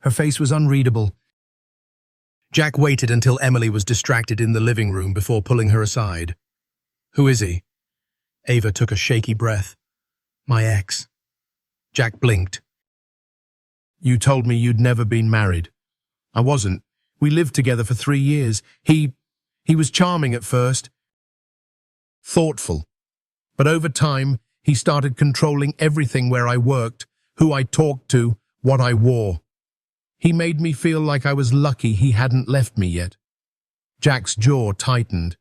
Her face was unreadable. Jack waited until Emily was distracted in the living room before pulling her aside. "Who is he?" Ava took a shaky breath. "My ex." Jack blinked. "You told me you'd never been married." "I wasn't. We lived together for 3 years. He was charming at first. Thoughtful. But over time, he started controlling everything where I worked, who I talked to, what I wore. He made me feel like I was lucky he hadn't left me yet." Jack's jaw tightened.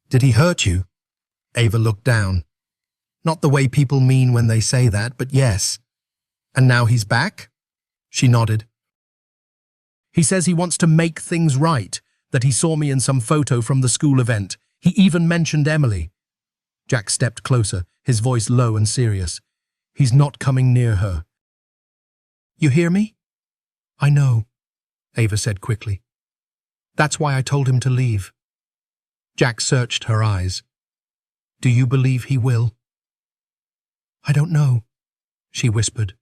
"Did he hurt you?" Ava looked down. "Not the way people mean when they say that, but yes." "And now he's back?" She nodded. "He says he wants to make things right, that he saw me in some photo from the school event. He even mentioned Emily." Jack stepped closer, his voice low and serious. "He's not coming near her." "You hear me?" "I know," Ava said quickly. "That's why I told him to leave." Jack searched her eyes. "Do you believe he will?" "I don't know," she whispered.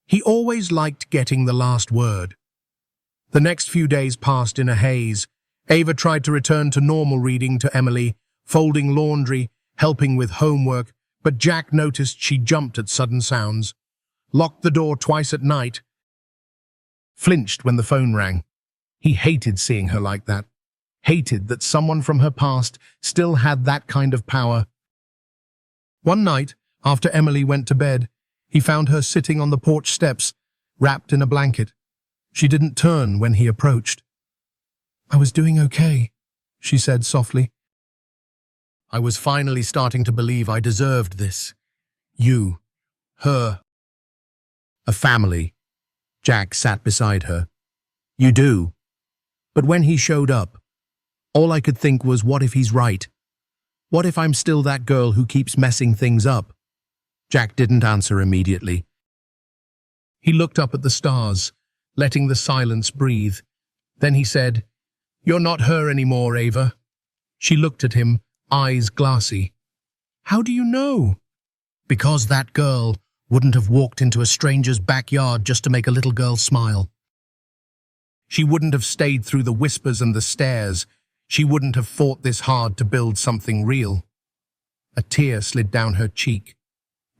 He always liked getting the last word. The next few days passed in a haze. Ava tried to return to normal reading to Emily, folding laundry, helping with homework, but Jack noticed she jumped at sudden sounds, locked the door twice at night, flinched when the phone rang. He hated seeing her like that, hated that someone from her past still had that kind of power. One night, after Emily went to bed, he found her sitting on the porch steps, wrapped in a blanket. She didn't turn when he approached. I was doing okay, she said softly. I was finally starting to believe I deserved this. You, her, a family. Jack sat beside her. You do. But when he showed up, all I could think was, what if he's right? What if I'm still that girl who keeps messing things up? Jack didn't answer immediately. He looked up at the stars, letting the silence breathe. Then he said, You're not her anymore, Ava. She looked at him, eyes glassy. How do you know? Because that girl wouldn't have walked into a stranger's backyard just to make a little girl smile. She wouldn't have stayed through the whispers and the stares. She wouldn't have fought this hard to build something real. A tear slid down her cheek.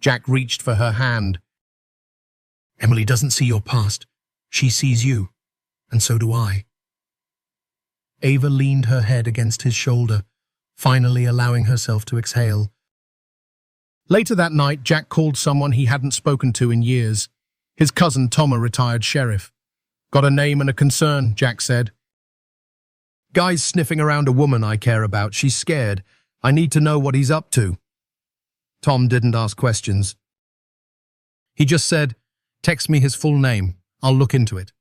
Jack reached for her hand. Emily doesn't see your past. She sees you, and so do I. Ava leaned her head against his shoulder, finally allowing herself to exhale. Later that night, Jack called someone he hadn't spoken to in years. His cousin Tom, a retired sheriff. Got a name and a concern, Jack said. Guy's sniffing around a woman I care about. She's scared. I need to know what he's up to. Tom didn't ask questions. He just said, Text me his full name. I'll look into it.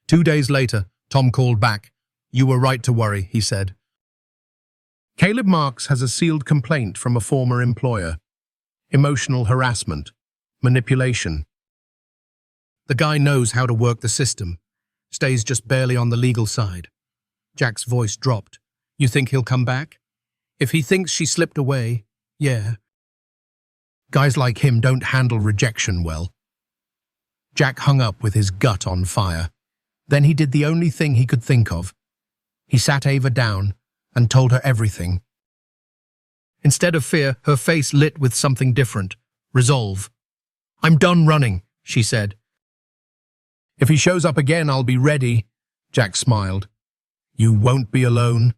2 days later, Tom called back. You were right to worry, he said. Caleb Marks has a sealed complaint from a former employer. Emotional harassment. Manipulation. The guy knows how to work the system. Stays just barely on the legal side. Jack's voice dropped. You think he'll come back? If he thinks she slipped away, yeah. Guys like him don't handle rejection well. Jack hung up with his gut on fire. Then he did the only thing he could think of. He sat Ava down and told her everything. Instead of fear, her face lit with something different. Resolve. I'm done running, she said. If he shows up again, I'll be ready, Jack smiled. You won't be alone.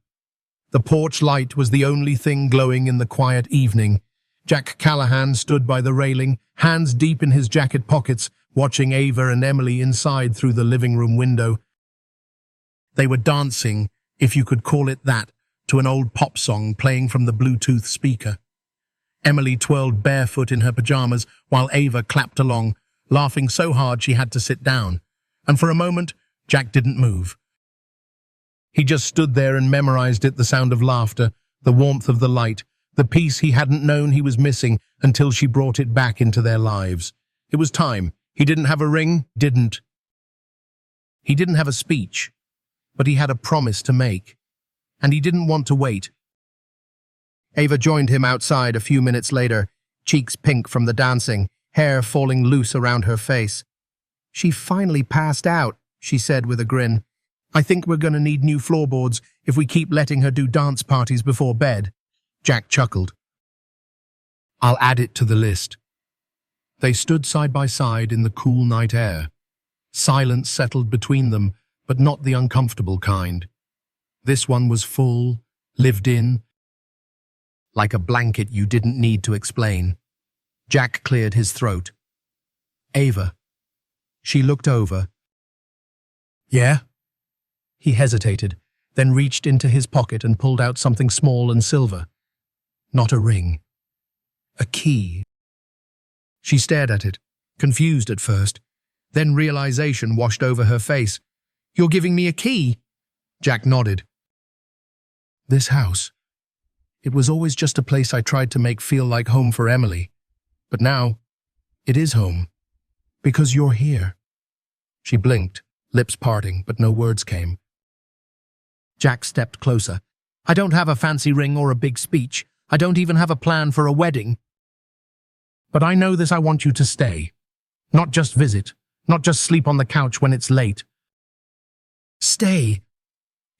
The porch light was the only thing glowing in the quiet evening. Jack Callahan stood by the railing, hands deep in his jacket pockets, watching Ava and Emily inside through the living room window. They were dancing, if you could call it that, to an old pop song playing from the Bluetooth speaker. Emily twirled barefoot in her pajamas while Ava clapped along, laughing so hard she had to sit down. And for a moment, Jack didn't move. He just stood there and memorized it, the sound of laughter, the warmth of the light, the peace he hadn't known he was missing until she brought it back into their lives. It was time. He didn't have a ring, didn't. He didn't have a speech, but he had a promise to make. And he didn't want to wait. Ava joined him outside a few minutes later, cheeks pink from the dancing, hair falling loose around her face. She finally passed out, she said with a grin. I think we're going to need new floorboards if we keep letting her do dance parties before bed. Jack chuckled. I'll add it to the list. They stood side by side in the cool night air. Silence settled between them, but not the uncomfortable kind. This one was full, lived in, like a blanket you didn't need to explain. Jack cleared his throat. Ava. She looked over. Yeah? He hesitated, then reached into his pocket and pulled out something small and silver. Not a ring. A key. She stared at it, confused at first. Then realization washed over her face. You're giving me a key? Jack nodded. This house. It was always just a place I tried to make feel like home for Emily. But now, it is home. Because you're here. She blinked, lips parting, but no words came. Jack stepped closer. I don't have a fancy ring or a big speech. I don't even have a plan for a wedding. But I know this, I want you to stay. Not just visit. Not just sleep on the couch when it's late. Stay.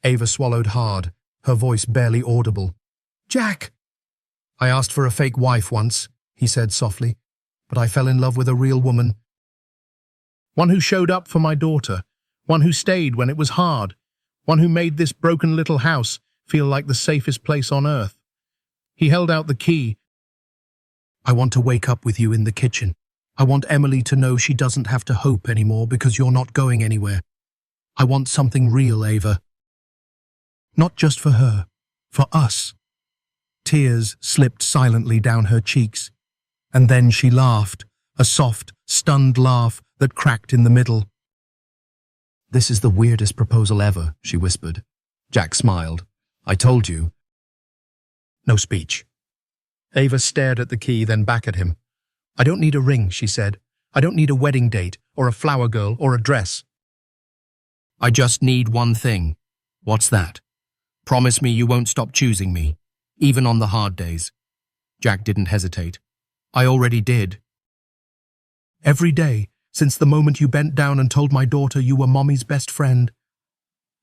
Ava swallowed hard, her voice barely audible. Jack! I asked for a fake wife once, he said softly, but I fell in love with a real woman. One who showed up for my daughter, one who stayed when it was hard, one who made this broken little house feel like the safest place on earth. He held out the key. I want to wake up with you in the kitchen. I want Emily to know she doesn't have to hope anymore because you're not going anywhere. I want something real, Ava. Not just for her, for us. Tears slipped silently down her cheeks, and then she laughed, a soft, stunned laugh that cracked in the middle. "This is the weirdest proposal ever," she whispered. Jack smiled. "I told you." No speech. Ava stared at the key, then back at him. "I don't need a ring," she said. "I don't need a wedding date, or a flower girl, or a dress. I just need one thing." "What's that?" "Promise me you won't stop choosing me, even on the hard days." Jack didn't hesitate. "I already did. Every day, since the moment you bent down and told my daughter you were Mommy's best friend."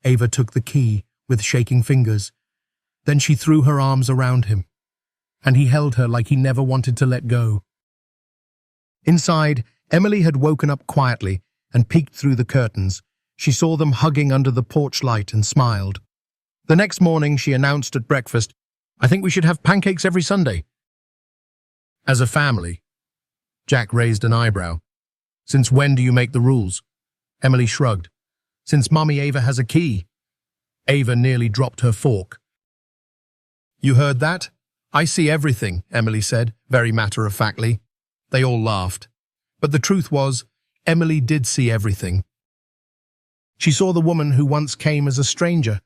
Ava took the key with shaking fingers. Then she threw her arms around him, and he held her like he never wanted to let go. Inside, Emily had woken up quietly and peeked through the curtains. She saw them hugging under the porch light and smiled. The next morning, she announced at breakfast, "I think we should have pancakes every Sunday." "As a family?" Jack raised an eyebrow. "Since when do you make the rules?" Emily shrugged. "Since Mummy Ava has a key." Ava nearly dropped her fork. "You heard that?" "I see everything," Emily said, very matter-of-factly. They all laughed. But the truth was, Emily did see everything. She saw the woman who once came as a stranger,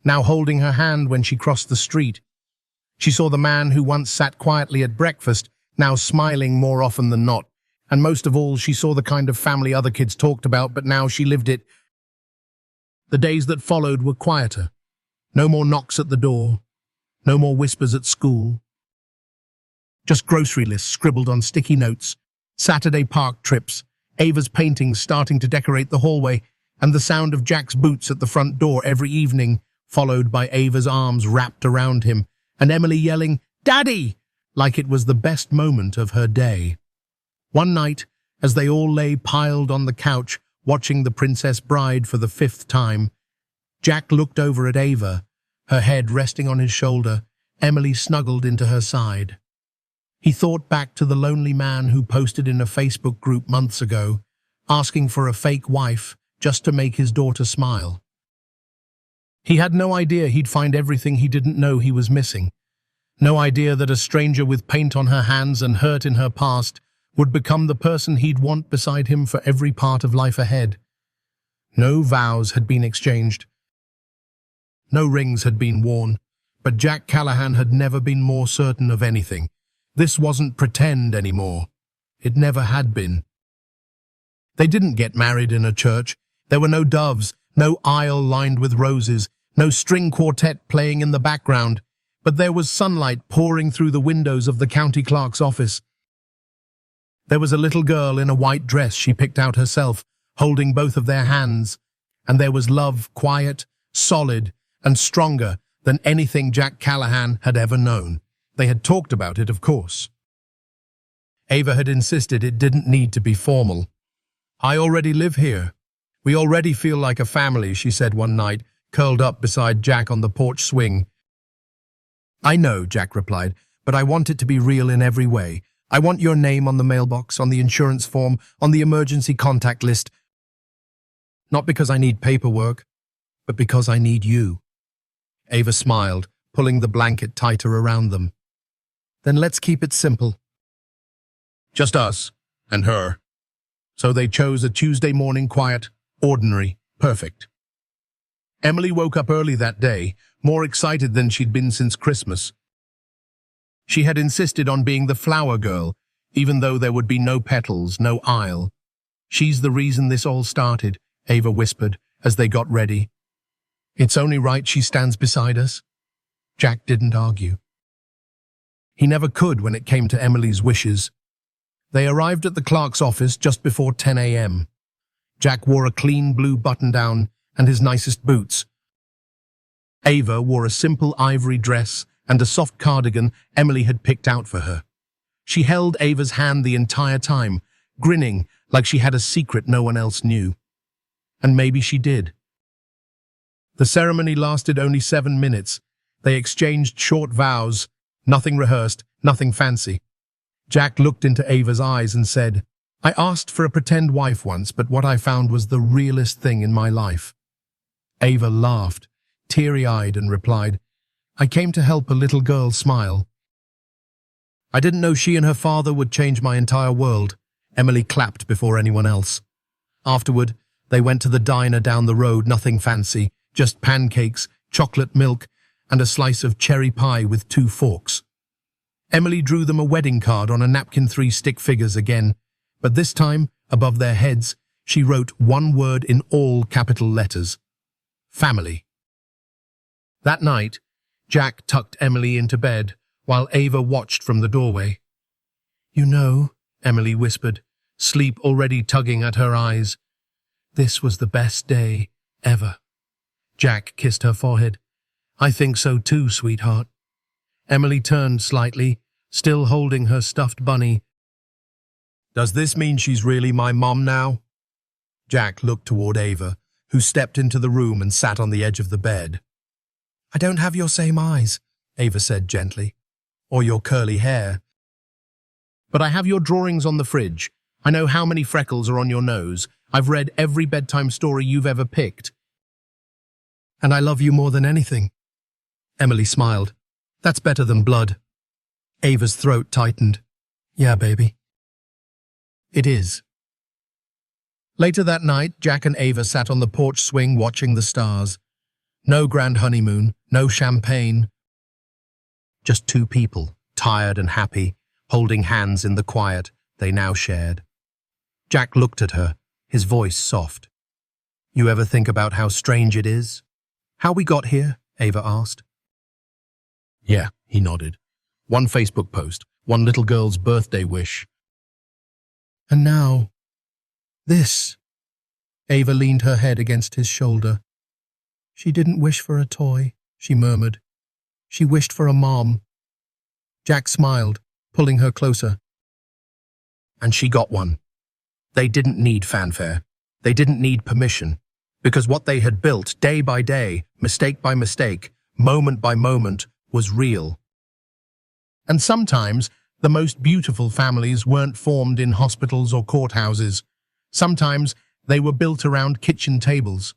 now holding her hand when she crossed the street. She saw the man who once sat quietly at breakfast, now smiling more often than not. And most of all, she saw the kind of family other kids talked about, but now she lived it. The days that followed were quieter. No more knocks at the door. No more whispers at school. Just grocery lists scribbled on sticky notes, Saturday park trips, Ava's paintings starting to decorate the hallway, and the sound of Jack's boots at the front door every evening, followed by Ava's arms wrapped around him, and Emily yelling, "Daddy!" like it was the best moment of her day. One night, as they all lay piled on the couch, watching The Princess Bride for the 5th time, Jack looked over at Ava, her head resting on his shoulder, Emily snuggled into her side. He thought back to the lonely man who posted in a Facebook group months ago, asking for a fake wife just to make his daughter smile. He had no idea he'd find everything he didn't know he was missing. No idea that a stranger with paint on her hands and hurt in her past would become the person he'd want beside him for every part of life ahead. No vows had been exchanged. No rings had been worn, but Jack Callahan had never been more certain of anything. This wasn't pretend anymore. It never had been. They didn't get married in a church. There were no doves, no aisle lined with roses, no string quartet playing in the background, but there was sunlight pouring through the windows of the county clerk's office. There was a little girl in a white dress she picked out herself, holding both of their hands, and there was love, quiet, solid, and stronger than anything Jack Callahan had ever known. They had talked about it, of course. Ava had insisted it didn't need to be formal. "I already live here. We already feel like a family," she said one night, curled up beside Jack on the porch swing. "I know," Jack replied, "but I want it to be real in every way. I want your name on the mailbox, on the insurance form, on the emergency contact list. Not because I need paperwork, but because I need you." Ava smiled, pulling the blanket tighter around them. "Then let's keep it simple. Just us and her." So they chose a Tuesday morning, quiet, ordinary, perfect. Emily woke up early that day, more excited than she'd been since Christmas. She had insisted on being the flower girl, even though there would be no petals, no aisle. "She's the reason this all started," Ava whispered as they got ready. "It's only right she stands beside us." Jack didn't argue. He never could when it came to Emily's wishes. They arrived at the clerk's office just before 10 a.m. Jack wore a clean blue button-down and his nicest boots. Ava wore a simple ivory dress and a soft cardigan Emily had picked out for her. She held Ava's hand the entire time, grinning like she had a secret no one else knew. And maybe she did. The ceremony lasted only 7 minutes. They exchanged short vows, nothing rehearsed, nothing fancy. Jack looked into Ava's eyes and said, "I asked for a pretend wife once, but what I found was the realest thing in my life." Ava laughed, teary-eyed, and replied, "I came to help a little girl smile." "I didn't know she and her father would change my entire world." Emily clapped before anyone else. Afterward, they went to the diner down the road, nothing fancy, just pancakes, chocolate milk, and a slice of cherry pie with 2 forks. Emily drew them a wedding card on a napkin, 3 stick figures again, but this time, above their heads, she wrote one word in all capital letters: family. That night, Jack tucked Emily into bed while Ava watched from the doorway. "You know," Emily whispered, sleep already tugging at her eyes, "this was the best day ever." Jack kissed her forehead. "I think so too, sweetheart." Emily turned slightly, still holding her stuffed bunny. "Does this mean she's really my mom now?" Jack looked toward Ava, who stepped into the room and sat on the edge of the bed. "I don't have your same eyes," Ava said gently, "or your curly hair. But I have your drawings on the fridge. I know how many freckles are on your nose. I've read every bedtime story you've ever picked. And I love you more than anything." Emily smiled. "That's better than blood." Ava's throat tightened. "Yeah, baby." "It is." Later that night, Jack and Ava sat on the porch swing watching the stars. No grand honeymoon, no champagne. Just 2 people, tired and happy, holding hands in the quiet they now shared. Jack looked at her, his voice soft. "You ever think about how strange it is? How we got here?" Ava asked. "Yeah," he nodded. "One Facebook post, one little girl's birthday wish. And now, this." Ava leaned her head against his shoulder. "She didn't wish for a toy," she murmured. "She wished for a mom." Jack smiled, pulling her closer. "And she got one." They didn't need fanfare. They didn't need permission, because what they had built day by day, mistake by mistake, moment by moment, was real. And sometimes the most beautiful families weren't formed in hospitals or courthouses. Sometimes they were built around kitchen tables,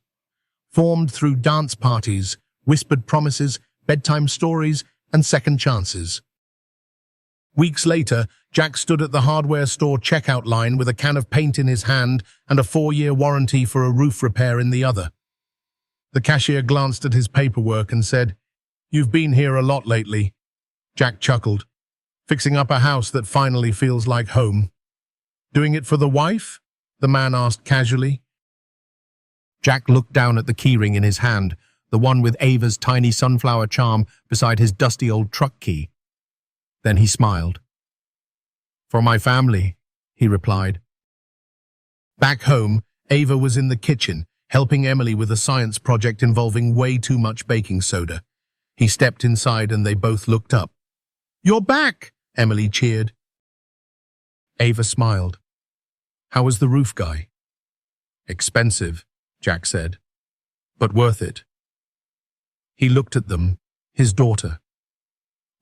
formed through dance parties, whispered promises, bedtime stories, and second chances. Weeks later, Jack stood at the hardware store checkout line with a can of paint in his hand and a 4-year warranty for a roof repair in the other. The cashier glanced at his paperwork and said, "You've been here a lot lately." Jack chuckled. "Fixing up a house that finally feels like home." "Doing it for the wife?" the man asked casually. Jack looked down at the keyring in his hand, the one with Ava's tiny sunflower charm beside his dusty old truck key. Then he smiled. "For my family," he replied. Back home, Ava was in the kitchen, helping Emily with a science project involving way too much baking soda. He stepped inside and they both looked up. "You're back!" Emily cheered. Ava smiled. "How was the roof guy?" "Expensive," Jack said, "but worth it." He looked at them, his daughter,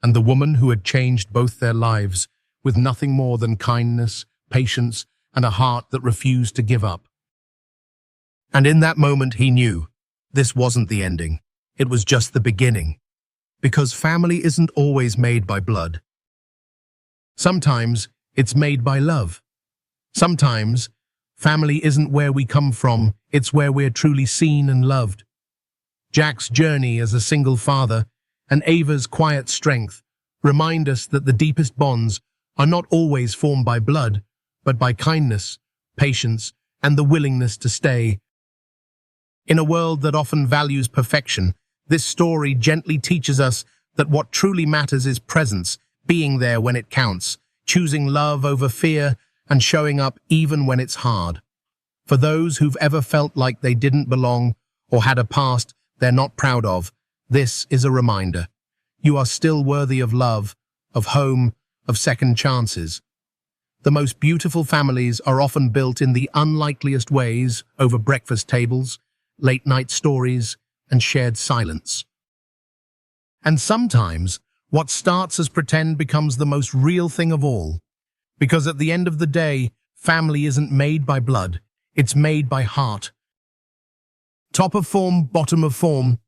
and the woman who had changed both their lives with nothing more than kindness, patience, and a heart that refused to give up. And in that moment he knew this wasn't the ending. It was just the beginning. Because family isn't always made by blood. Sometimes it's made by love. Sometimes family isn't where we come from, it's where we're truly seen and loved. Jack's journey as a single father and Ava's quiet strength remind us that the deepest bonds are not always formed by blood, but by kindness, patience, and the willingness to stay. In a world that often values perfection, this story gently teaches us that what truly matters is presence, being there when it counts, choosing love over fear, and showing up even when it's hard. For those who've ever felt like they didn't belong or had a past they're not proud of, this is a reminder. You are still worthy of love, of home, of second chances. The most beautiful families are often built in the unlikeliest ways, over breakfast tables, late-night stories, and shared silence. And sometimes, what starts as pretend becomes the most real thing of all. Because at the end of the day, family isn't made by blood, it's made by heart. Top of form, bottom of form,